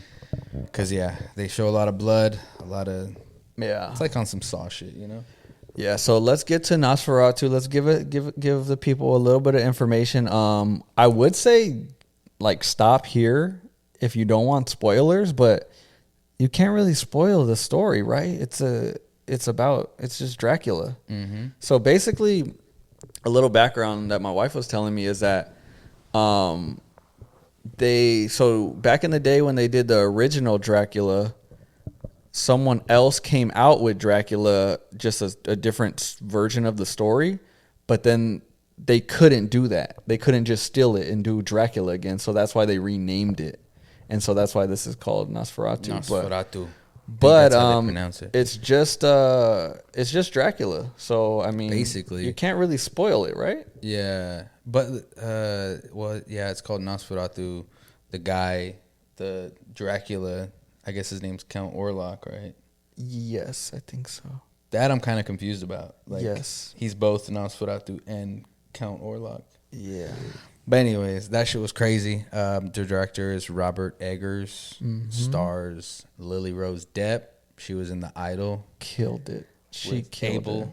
[SPEAKER 2] Cause they show a lot of blood, a lot of It's like on some Saw shit,
[SPEAKER 1] Yeah. So let's get to Nosferatu. Let's give the people a little bit of information. I would say like stop here if you don't want spoilers, but you can't really spoil the story, right? It's just Dracula. So basically, a little background that my wife was telling me is that so back in the day when they did the original Dracula, someone else came out with Dracula, just a different version of the story, but then they couldn't do that. They couldn't just steal it and do Dracula again, so that's why they renamed it. And so that's why this is called Nosferatu. But it's just Dracula. So I mean, basically, you can't really spoil it, right?
[SPEAKER 2] Yeah, but it's called Nosferatu. The guy, the Dracula, I guess his name's Count Orlok, right?
[SPEAKER 1] Yes, I think so.
[SPEAKER 2] That I'm kind of confused about. Like,
[SPEAKER 1] yes,
[SPEAKER 2] he's both Nosferatu and Count Orlok.
[SPEAKER 1] Yeah.
[SPEAKER 2] But anyways, that shit was crazy. The director is Robert Eggers. Stars Lily Rose Depp. She was in The Idol.
[SPEAKER 1] Killed it. She killed it.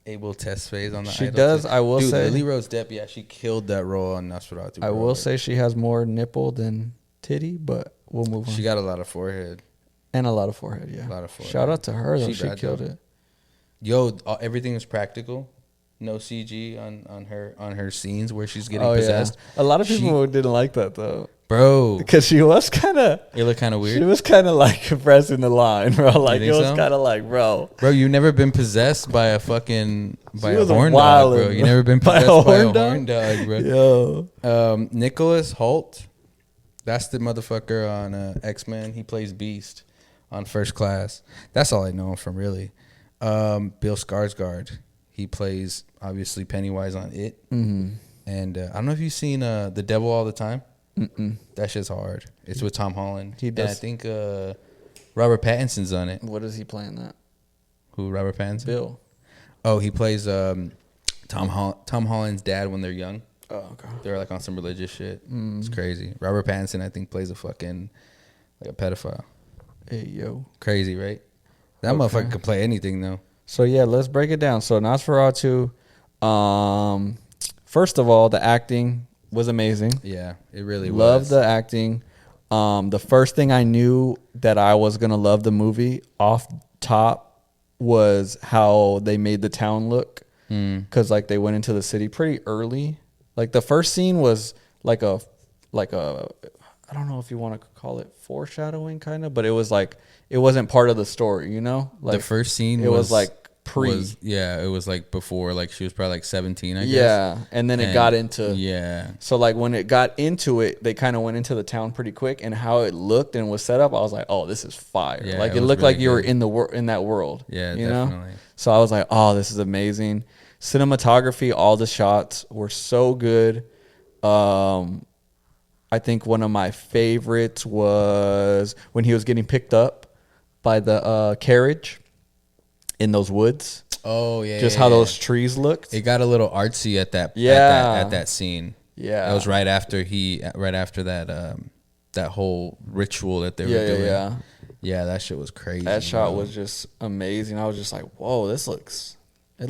[SPEAKER 2] Abel Tesfaye on The Idol.
[SPEAKER 1] She does. I will say.
[SPEAKER 2] Lily Rose Depp, she killed that role on Nosferatu.
[SPEAKER 1] I will say she has more nipple than titty, but we'll move on.
[SPEAKER 2] She got a lot of forehead.
[SPEAKER 1] And a lot of forehead, yeah.
[SPEAKER 2] A lot of forehead.
[SPEAKER 1] Shout out to her, though. She killed it.
[SPEAKER 2] Yo, everything was practical. No CG on her scenes where she's getting possessed.
[SPEAKER 1] Yeah. A lot of people didn't like that though,
[SPEAKER 2] bro,
[SPEAKER 1] because she was kind of.
[SPEAKER 2] It looked kind of weird.
[SPEAKER 1] She was kind of like pressing the line, bro. Like it was kind of like, bro,
[SPEAKER 2] you've never been possessed by a horn dog, bro. You never been possessed by a horn dog, bro. Yo, Nicholas Hoult, that's the motherfucker on X-Men. He plays Beast on First Class. That's all I know him from, really. Bill Skarsgård. He plays, obviously, Pennywise on It. And I don't know if you've seen The Devil All the Time. That shit's hard. It's with Tom Holland.
[SPEAKER 1] He does.
[SPEAKER 2] And I think Robert Pattinson's on it.
[SPEAKER 1] What is he playing that?
[SPEAKER 2] Who, Robert Pattinson?
[SPEAKER 1] Bill.
[SPEAKER 2] Oh, he plays Tom Holland's dad when they're young.
[SPEAKER 1] Oh, okay.
[SPEAKER 2] They're like on some religious shit. It's crazy. Robert Pattinson, I think, plays a fucking, like a pedophile.
[SPEAKER 1] Hey, yo.
[SPEAKER 2] Crazy, right? That motherfucker can play anything, though.
[SPEAKER 1] So, yeah, let's break it down. So, Nosferatu, first of all, the acting was amazing.
[SPEAKER 2] Yeah, it really was.
[SPEAKER 1] Loved the acting. The first thing I knew that I was going to love the movie off top was how they made the town look. Because, like, they went into the city pretty early. Like, the first scene was like a I don't know if you want to call it foreshadowing, kind of, but it was like, it wasn't part of the story, you know? Like,
[SPEAKER 2] the first scene
[SPEAKER 1] was like pre.
[SPEAKER 2] It was like before, like she was probably like 17, I guess.
[SPEAKER 1] Yeah, and then it got into.
[SPEAKER 2] Yeah.
[SPEAKER 1] So like when it got into it, they kind of went into the town pretty quick, and how it looked and was set up, I was like, oh, this is fire. Yeah, like it looked really like you were in that world.
[SPEAKER 2] Yeah,
[SPEAKER 1] you
[SPEAKER 2] definitely.
[SPEAKER 1] know? So I was like, oh, this is amazing. Cinematography, all the shots were so good. I think one of my favorites was when he was getting picked up by the carriage in those woods.
[SPEAKER 2] Oh yeah,
[SPEAKER 1] just how those trees looked.
[SPEAKER 2] It got a little artsy at that scene.
[SPEAKER 1] Yeah,
[SPEAKER 2] that was right after that that whole ritual that they were doing. Yeah, that shit was crazy.
[SPEAKER 1] That shot was just amazing. I was just like, whoa, it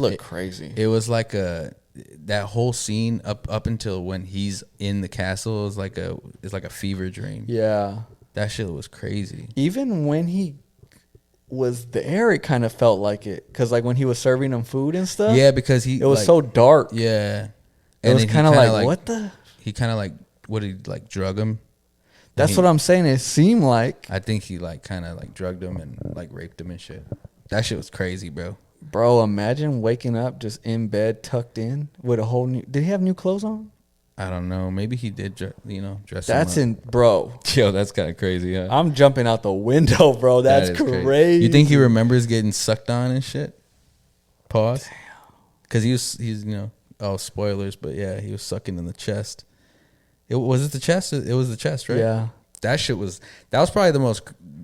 [SPEAKER 1] looked crazy.
[SPEAKER 2] It was like that whole scene up until when he's in the castle is like a fever dream.
[SPEAKER 1] Yeah.
[SPEAKER 2] That shit was crazy.
[SPEAKER 1] Even when he was there, it kind of felt like it. Because like when he was serving him food and stuff.
[SPEAKER 2] Yeah, because it
[SPEAKER 1] was so dark.
[SPEAKER 2] Yeah.
[SPEAKER 1] It was kind of like, what the?
[SPEAKER 2] He kind of like, what did he like drug him?
[SPEAKER 1] That's what I'm saying. It seemed like.
[SPEAKER 2] I think he like kind of like drugged him and like raped him and shit. That shit was crazy, bro.
[SPEAKER 1] Bro, imagine waking up just in bed, tucked in with a whole new. Did he have new clothes on?
[SPEAKER 2] I don't know. Maybe he did, dress.
[SPEAKER 1] That's
[SPEAKER 2] him up.
[SPEAKER 1] Bro.
[SPEAKER 2] Yo, that's kind of crazy. Huh?
[SPEAKER 1] I'm jumping out the window, bro. That's crazy.
[SPEAKER 2] You think he remembers getting sucked on and shit? Pause. Damn. Because he's oh, spoilers, but yeah, he was sucking in the chest. Was it the chest? It was the chest, right?
[SPEAKER 1] Yeah.
[SPEAKER 2] That was probably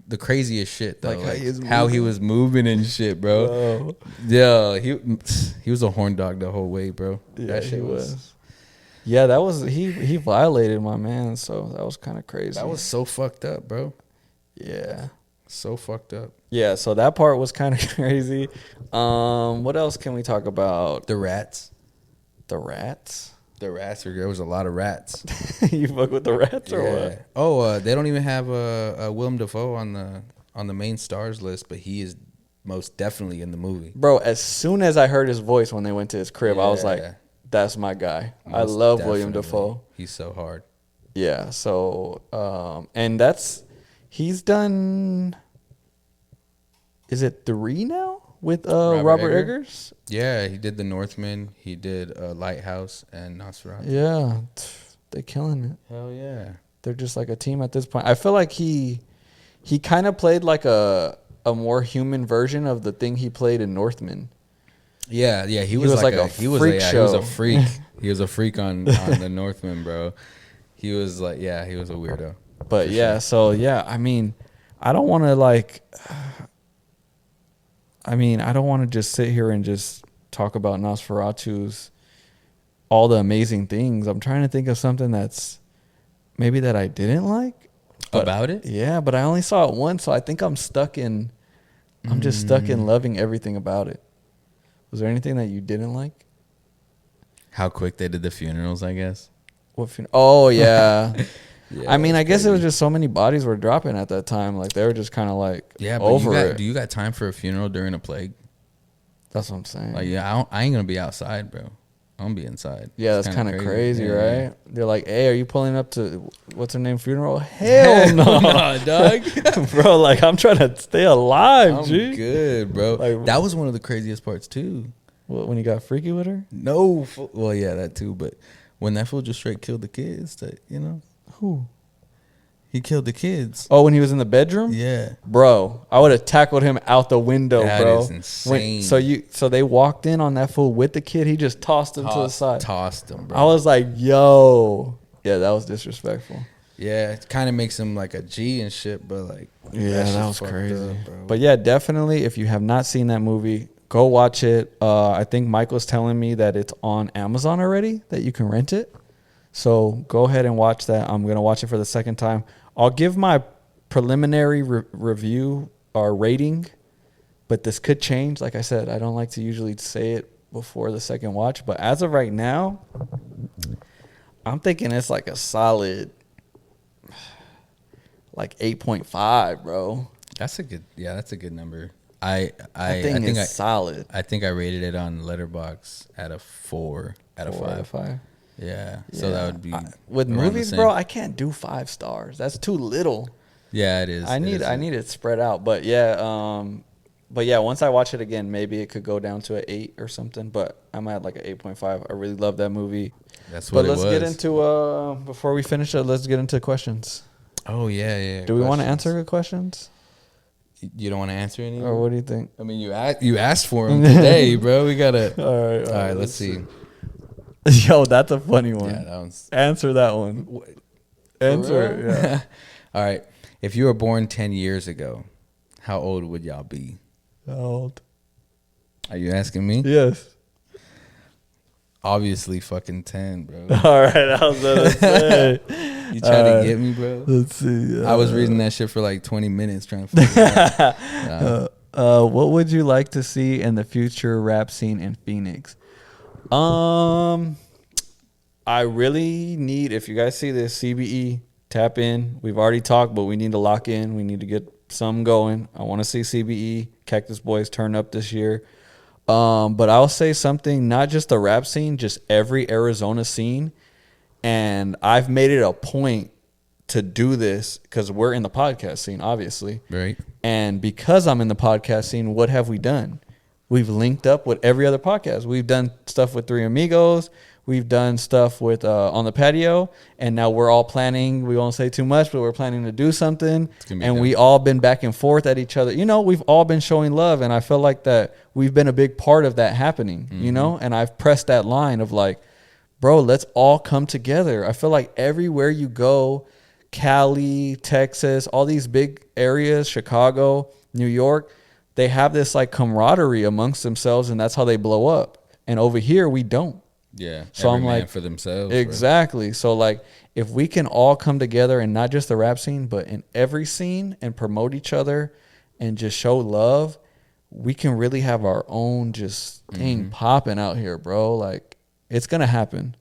[SPEAKER 2] the craziest shit though. Like how he was moving and shit, bro. Yeah, he was a horn dog the whole way, bro.
[SPEAKER 1] Yeah,
[SPEAKER 2] that shit was.
[SPEAKER 1] Yeah, that was he violated my man, so that was kind of crazy.
[SPEAKER 2] That was so fucked up, bro.
[SPEAKER 1] Yeah.
[SPEAKER 2] So fucked up.
[SPEAKER 1] Yeah, so that part was kind of crazy. What else can we talk about?
[SPEAKER 2] The rats.
[SPEAKER 1] The rats?
[SPEAKER 2] The rats. There was a lot of rats.
[SPEAKER 1] You fuck with the rats or what?
[SPEAKER 2] Oh, they don't even have Willem Dafoe on the main stars list, but he is most definitely in the movie.
[SPEAKER 1] Bro, as soon as I heard his voice when they went to his crib, I was like, that's my guy. I love William Dafoe.
[SPEAKER 2] He's so hard.
[SPEAKER 1] Yeah, so and he's done, is it 3 now with Robert Eggers?
[SPEAKER 2] Yeah, he did The Northman. He did Lighthouse and Nosferatu.
[SPEAKER 1] Yeah, they're killing it.
[SPEAKER 2] Hell yeah.
[SPEAKER 1] They're just like a team at this point. I feel like he kind of played like a more human version of the thing he played in Northman.
[SPEAKER 2] Yeah, he was a freak. He was a freak on the Northman, bro. He was like, he was a weirdo.
[SPEAKER 1] But yeah, sure. So yeah, I mean, I don't want to just sit here and just talk about Nosferatu's all the amazing things. I'm trying to think of something that's maybe that I didn't like
[SPEAKER 2] about it.
[SPEAKER 1] Yeah, but I only saw it once, so I think I'm just stuck in loving everything about it. Was there anything that you didn't like?
[SPEAKER 2] How quick they did the funerals, I guess.
[SPEAKER 1] What funeral? Oh yeah.
[SPEAKER 2] Yeah,
[SPEAKER 1] I mean, I guess it was just so many bodies were dropping at that time. Like they were just kind of like over it.
[SPEAKER 2] Do you got time for a funeral during a plague?
[SPEAKER 1] That's what I'm saying.
[SPEAKER 2] Like I ain't gonna be outside, bro. I'm gonna be inside.
[SPEAKER 1] Yeah, that's kind of crazy, right? Yeah. They're like, "Hey, are you pulling up to what's her name funeral?" Hell no,
[SPEAKER 2] dog.
[SPEAKER 1] Bro, like I'm trying to stay alive.
[SPEAKER 2] I'm
[SPEAKER 1] G.
[SPEAKER 2] good, bro. Like, that was one of the craziest parts too.
[SPEAKER 1] What, when you got freaky with her?
[SPEAKER 2] No, well, yeah, that too. But when that fool just straight killed the kids,
[SPEAKER 1] Who?
[SPEAKER 2] He killed the kids.
[SPEAKER 1] Oh, when he was in the bedroom?
[SPEAKER 2] Yeah.
[SPEAKER 1] Bro, I would have tackled him out the window, bro.
[SPEAKER 2] That is insane.
[SPEAKER 1] So they walked in on that fool with the kid. He just tossed him to the side.
[SPEAKER 2] Tossed him, bro.
[SPEAKER 1] I was like, yo. Yeah, that was disrespectful.
[SPEAKER 2] Yeah, it kind of makes him like a G and shit, but like...
[SPEAKER 1] Yeah, that was crazy. Up, but yeah, definitely, if you have not seen that movie, go watch it. I think Mike was telling me that it's on Amazon already, that you can rent it. So go ahead and watch that. I'm going to watch it for the second time. I'll give my preliminary review or rating, but this could change. Like I said, I don't like to usually say it before the second watch, but as of right now, I'm thinking it's like a solid like 8.5, bro.
[SPEAKER 2] That's a good number. I
[SPEAKER 1] think it's solid.
[SPEAKER 2] I think I rated it on Letterboxd at a 4 out of 5.
[SPEAKER 1] 4 out of 5.
[SPEAKER 2] Yeah, so that would be
[SPEAKER 1] with movies, bro. I can't do 5 stars. That's too little.
[SPEAKER 2] Yeah, it is.
[SPEAKER 1] I need it spread out. But yeah, once I watch it again, maybe it could go down to an 8 or something. But I'm at like an 8.5. I really love that movie.
[SPEAKER 2] That's what it was.
[SPEAKER 1] But let's get into before we finish it. Let's get into questions.
[SPEAKER 2] Oh yeah.
[SPEAKER 1] Do we want to answer the questions?
[SPEAKER 2] You don't want to answer any?
[SPEAKER 1] Or what do you think?
[SPEAKER 2] I mean, you asked for them today, bro. We gotta.
[SPEAKER 1] All
[SPEAKER 2] right. Let's see.
[SPEAKER 1] Yo, that's a funny one.
[SPEAKER 2] Yeah, that one's...
[SPEAKER 1] Answer that one. Answer, yeah.
[SPEAKER 2] All right. If you were born 10 years ago, how old would y'all be?
[SPEAKER 1] How old?
[SPEAKER 2] Are you asking me?
[SPEAKER 1] Yes.
[SPEAKER 2] Obviously fucking 10, bro.
[SPEAKER 1] All right, I was going to say.
[SPEAKER 2] You trying to get me, bro?
[SPEAKER 1] Let's see.
[SPEAKER 2] I was reading that shit for like 20 minutes trying to figure it out.
[SPEAKER 1] What would you like to see in the future rap scene in Phoenix? I really need, if you guys see this, CBE, tap in. We've already talked, but we need to lock in. We need to get some going. I want to see CBE, Cactus Boys turn up this year. But I'll say something, not just the rap scene, just every Arizona scene. And I've made it a point to do this because we're in the podcast scene, obviously.
[SPEAKER 2] Right.
[SPEAKER 1] And because I'm in the podcast scene, what have we done? We've linked up with every other podcast. We've done stuff with Three Amigos. We've done stuff with On the Patio, and now we're all planning. We won't say too much, but we're planning to do something. And we all been back and forth at each other. You know, we've all been showing love, and I feel like that we've been a big part of that happening, you know? And I've pressed that line of like, bro, let's all come together. I feel like everywhere you go, Cali, Texas, all these big areas, Chicago, New York, they have this like camaraderie amongst themselves, and that's how they blow up. And over here, we don't.
[SPEAKER 2] Yeah.
[SPEAKER 1] So I'm like,
[SPEAKER 2] for themselves.
[SPEAKER 1] Exactly. Right? So like, if we can all come together and not just the rap scene, but in every scene and promote each other and just show love, we can really have our own just thing popping out here, bro. Like, it's going to happen.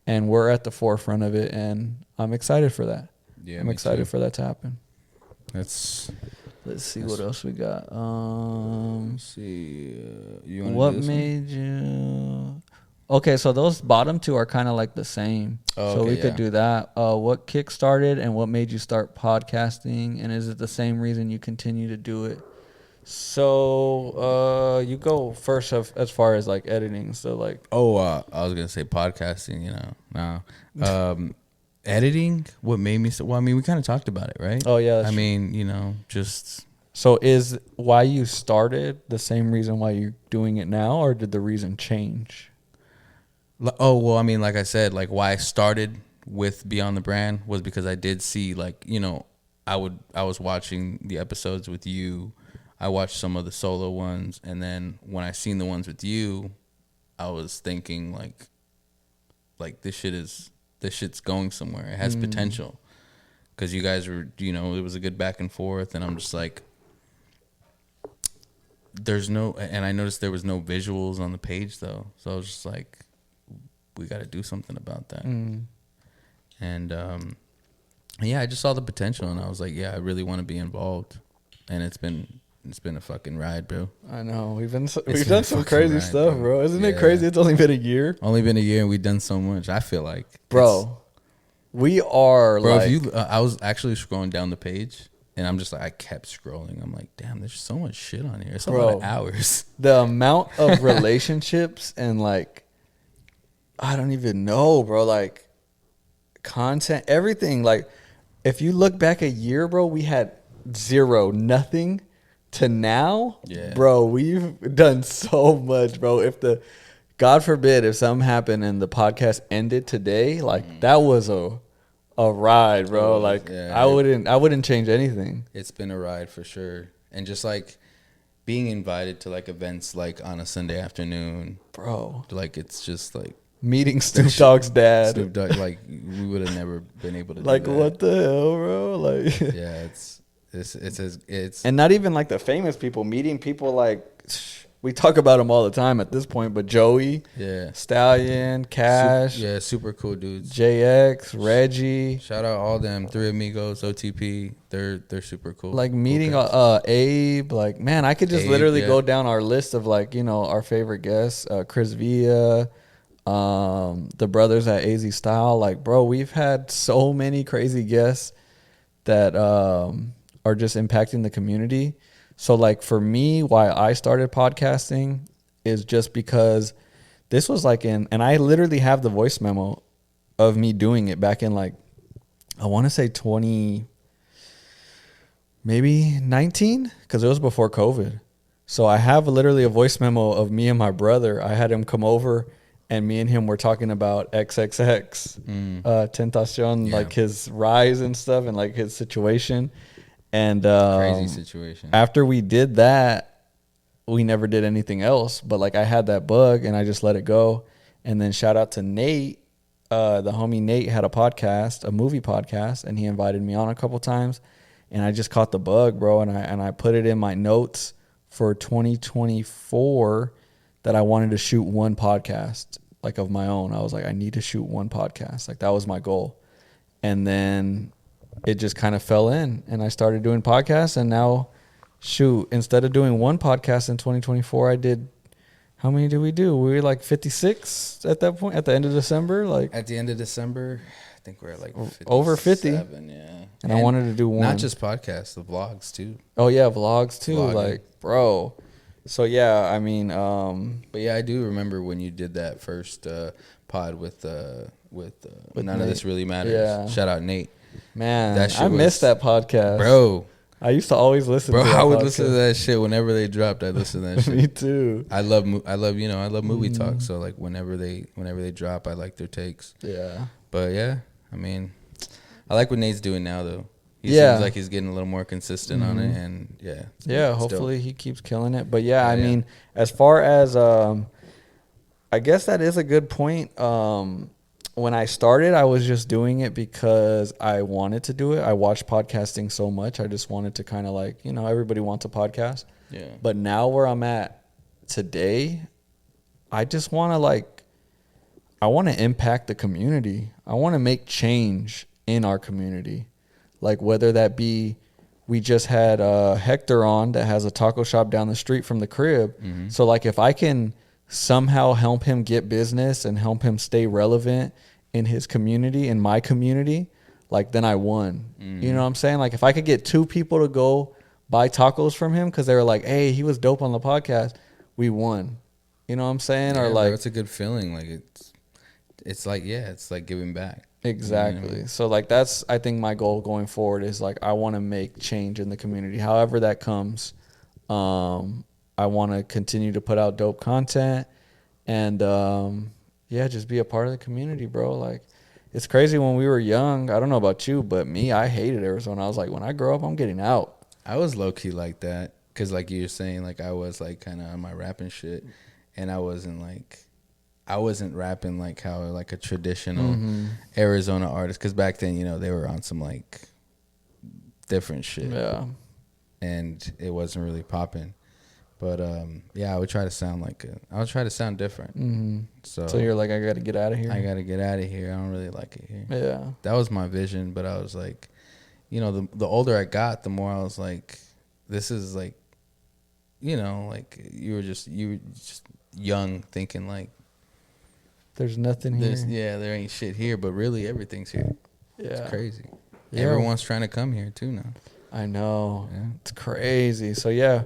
[SPEAKER 1] And we're at the forefront of it. And I'm excited for that. Yeah, I'm excited for that to happen. Let's see what else we got.
[SPEAKER 2] Let's see.
[SPEAKER 1] What made you... Okay, so those bottom two are kind of like the same. So we could do that. What kick-started and what made you start podcasting? And is it the same reason you continue to do it? So you go first as far as like editing. So like...
[SPEAKER 2] I was going to say podcasting, you know. No. Editing, what made me... Well, I mean, we kind of talked about it, right?
[SPEAKER 1] Oh, yeah.
[SPEAKER 2] I mean, you know, just...
[SPEAKER 1] So is why you started the same reason why you're doing it now, or did the reason change?
[SPEAKER 2] Oh, well, I mean, like I said, like why I started with Beyond the Brand was because I did see, like, you know, I was watching the episodes with you. I watched some of the solo ones. And then when I seen the ones with you, I was thinking like this shit's going somewhere. It has potential. Because you guys were, you know, it was a good back and forth. And I'm just like, and I noticed there was no visuals on the page though. So I was just like, we got to do something about that. And yeah, I just saw the potential, and I was like, yeah, I really want to be involved. And it's been a fucking ride, bro.
[SPEAKER 1] I know we've done some crazy stuff, bro. Isn't it crazy? It's only been a year.
[SPEAKER 2] Only been a year, and we've done so much. I feel like,
[SPEAKER 1] bro, we are, bro.
[SPEAKER 2] Like, if I was actually scrolling down the page, and I'm just like, I kept scrolling. I'm like, damn, there's so much shit on here. It's a lot of hours.
[SPEAKER 1] The amount of relationships and like, I don't even know, bro. Like, content, everything. Like, if you look back a year, bro, we had nothing to now. Yeah. Bro, we've done so much, bro. God forbid, if something happened and the podcast ended today, like that was a ride, bro. Like, yeah, I wouldn't change anything.
[SPEAKER 2] It's been a ride for sure. And just like being invited to like events like on a Sunday afternoon,
[SPEAKER 1] bro.
[SPEAKER 2] Like, it's just like
[SPEAKER 1] meeting Snoop Dogg's dad.
[SPEAKER 2] Snoop Dogg, like, we would have never been able to do
[SPEAKER 1] like,
[SPEAKER 2] that.
[SPEAKER 1] what the hell, bro? Like,
[SPEAKER 2] yeah, it's
[SPEAKER 1] and not even like the famous people, meeting people like, we talk about them all the time at this point, but Joey,
[SPEAKER 2] yeah,
[SPEAKER 1] Stallion, Cash,
[SPEAKER 2] super cool dudes.
[SPEAKER 1] JX, Reggie,
[SPEAKER 2] shout out all them, Three Amigos, OTP. They're super cool.
[SPEAKER 1] Like meeting Abe, like, man, I could just literally go down our list of like, you know, our favorite guests, Chris Villa, the brothers at AZ Style. Like, bro, we've had so many crazy guests that are just impacting the community. So like for me, why I started podcasting is just because this was like and I literally have the voice memo of me doing it back in like, I want to say 19, because it was before COVID. So I have literally a voice memo of me and my brother. I had him come over and me and him were talking about XXX, Tentacion, like his rise and stuff and like his situation. And
[SPEAKER 2] crazy situation.
[SPEAKER 1] After we did that, we never did anything else. But like I had that bug and I just let it go. And then shout out to Nate. the homie Nate had a podcast, a movie podcast, and he invited me on a couple times, and I just caught the bug, bro, and I put it in my notes for 2024 that I wanted to shoot one podcast, like, of my own. I was like, I need to shoot one podcast. Like, that was my goal. And then it just kind of fell in, and I started doing podcasts, and now, shoot, instead of doing one podcast in 2024, I did, how many did we do? We were like 56 at that point, at the end of December? Like,
[SPEAKER 2] at the end of December, I think we're at like 57,
[SPEAKER 1] over 50.
[SPEAKER 2] Yeah.
[SPEAKER 1] And I wanted to do one.
[SPEAKER 2] Not just podcasts, the vlogs too.
[SPEAKER 1] Oh, yeah, vlogs too.
[SPEAKER 2] Vlogging.
[SPEAKER 1] Like, bro. So, yeah, I mean.
[SPEAKER 2] But, yeah, I do remember when you did that first pod with None
[SPEAKER 1] Nate.
[SPEAKER 2] of This Really Matters.
[SPEAKER 1] Yeah.
[SPEAKER 2] Shout out, Nate.
[SPEAKER 1] Man,
[SPEAKER 2] That shit
[SPEAKER 1] I missed that podcast.
[SPEAKER 2] Bro.
[SPEAKER 1] I used to always listen to that
[SPEAKER 2] I would
[SPEAKER 1] podcast.
[SPEAKER 2] listen to that shit whenever they dropped. I'd listen to that shit.
[SPEAKER 1] Me too.
[SPEAKER 2] I love movie talk. So like whenever they drop, I like their takes.
[SPEAKER 1] Yeah.
[SPEAKER 2] But yeah, I mean, I like what Nate's doing now though. He
[SPEAKER 1] Yeah.
[SPEAKER 2] seems like he's getting a little more consistent on it, and yeah.
[SPEAKER 1] Yeah,
[SPEAKER 2] it's
[SPEAKER 1] hopefully
[SPEAKER 2] dope.
[SPEAKER 1] he keeps killing it. But yeah, I
[SPEAKER 2] Yeah.
[SPEAKER 1] mean, as far as I guess that is a good point. When I started, I was just doing it because I wanted to do it. I watched podcasting so much. I just wanted to kind of like, everybody wants a podcast.
[SPEAKER 2] Yeah.
[SPEAKER 1] But now where I'm at today, I just want to I want to impact the community. I want to make change in our community. Like whether that be, we just had Hector on that has a taco shop down the street from the crib.
[SPEAKER 2] Mm-hmm.
[SPEAKER 1] So like if I can somehow help him get business and help him stay relevant in his community, in my community, like then I won.
[SPEAKER 2] Mm-hmm.
[SPEAKER 1] You know what I'm saying? Like if I could get 2 people to go buy tacos from him because they were like, hey, he was dope on the podcast, we won. You know what I'm saying?
[SPEAKER 2] Yeah,
[SPEAKER 1] or like,
[SPEAKER 2] bro, it's a good feeling. Like it's like, yeah, it's like giving back.
[SPEAKER 1] exactly.
[SPEAKER 2] You know?
[SPEAKER 1] So like that's, I think my goal going forward is like I want to make change in the community, however that comes. I want to continue to put out dope content and yeah, just be a part of the community, bro. Like it's crazy when we were young. I don't know about you, but me, I hated Arizona. I was like, when I grow up, I'm getting out.
[SPEAKER 2] I was low key like that because, like you were saying, like I was like kind of on my rapping shit, and I wasn't rapping like how like a traditional Arizona artist. Because back then, they were on some like different shit,
[SPEAKER 1] Yeah.
[SPEAKER 2] and it wasn't really popping. But yeah, I would try to sound different.
[SPEAKER 1] Mm-hmm.
[SPEAKER 2] So
[SPEAKER 1] you're like, I got to get out of here.
[SPEAKER 2] I got to get out of here. I don't really like it here.
[SPEAKER 1] Yeah.
[SPEAKER 2] That was my vision, but I was like, the older I got, the more I was like, this is like, like you were just young thinking like,
[SPEAKER 1] There's nothing here.
[SPEAKER 2] there ain't shit here, but really everything's here.
[SPEAKER 1] Yeah.
[SPEAKER 2] It's crazy.
[SPEAKER 1] Yeah.
[SPEAKER 2] Everyone's trying to come here too now.
[SPEAKER 1] I know.
[SPEAKER 2] Yeah.
[SPEAKER 1] It's crazy. So yeah,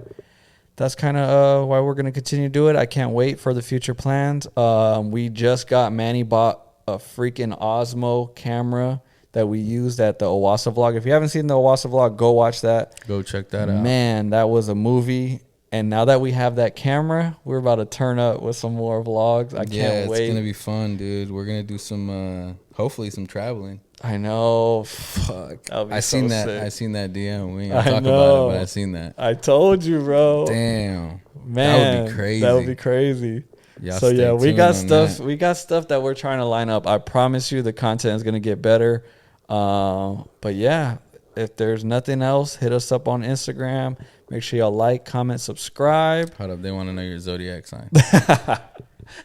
[SPEAKER 1] that's kind of why we're going to continue to do it. I can't wait for the future plans. We just Manny bought a freaking Osmo camera that we used at the Owasso vlog. If you haven't seen the Owasso vlog, go watch that.
[SPEAKER 2] Go check that out.
[SPEAKER 1] Man, that was a movie. And now that we have that camera, we're about to turn up with some more vlogs. I can't wait.
[SPEAKER 2] It's going to be fun, dude. We're going to do some, hopefully some traveling.
[SPEAKER 1] I know. Fuck.
[SPEAKER 2] I seen that DM. We ain't gonna talk about it, but I seen that.
[SPEAKER 1] I told you, bro.
[SPEAKER 2] Damn.
[SPEAKER 1] Man,
[SPEAKER 2] that would be crazy.
[SPEAKER 1] That would be crazy.
[SPEAKER 2] Y'all
[SPEAKER 1] So yeah, we got stuff.
[SPEAKER 2] That.
[SPEAKER 1] We got stuff that we're trying to line up. I promise you, the content is gonna get better. But yeah, if there's nothing else, hit us up on Instagram. Make sure y'all like, comment, subscribe.
[SPEAKER 2] Hold up, they want to know your zodiac sign.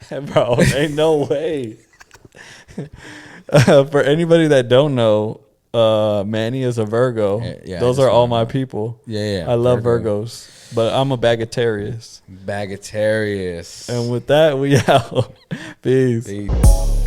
[SPEAKER 1] Bro, ain't no way. For anybody that don't know, Manny is a Virgo.
[SPEAKER 2] Yeah,
[SPEAKER 1] those are all my people.
[SPEAKER 2] Yeah.
[SPEAKER 1] I love Virgos, but I'm a Bagatarius.
[SPEAKER 2] Bagatarius.
[SPEAKER 1] And with that, we out. Peace.
[SPEAKER 2] Peace.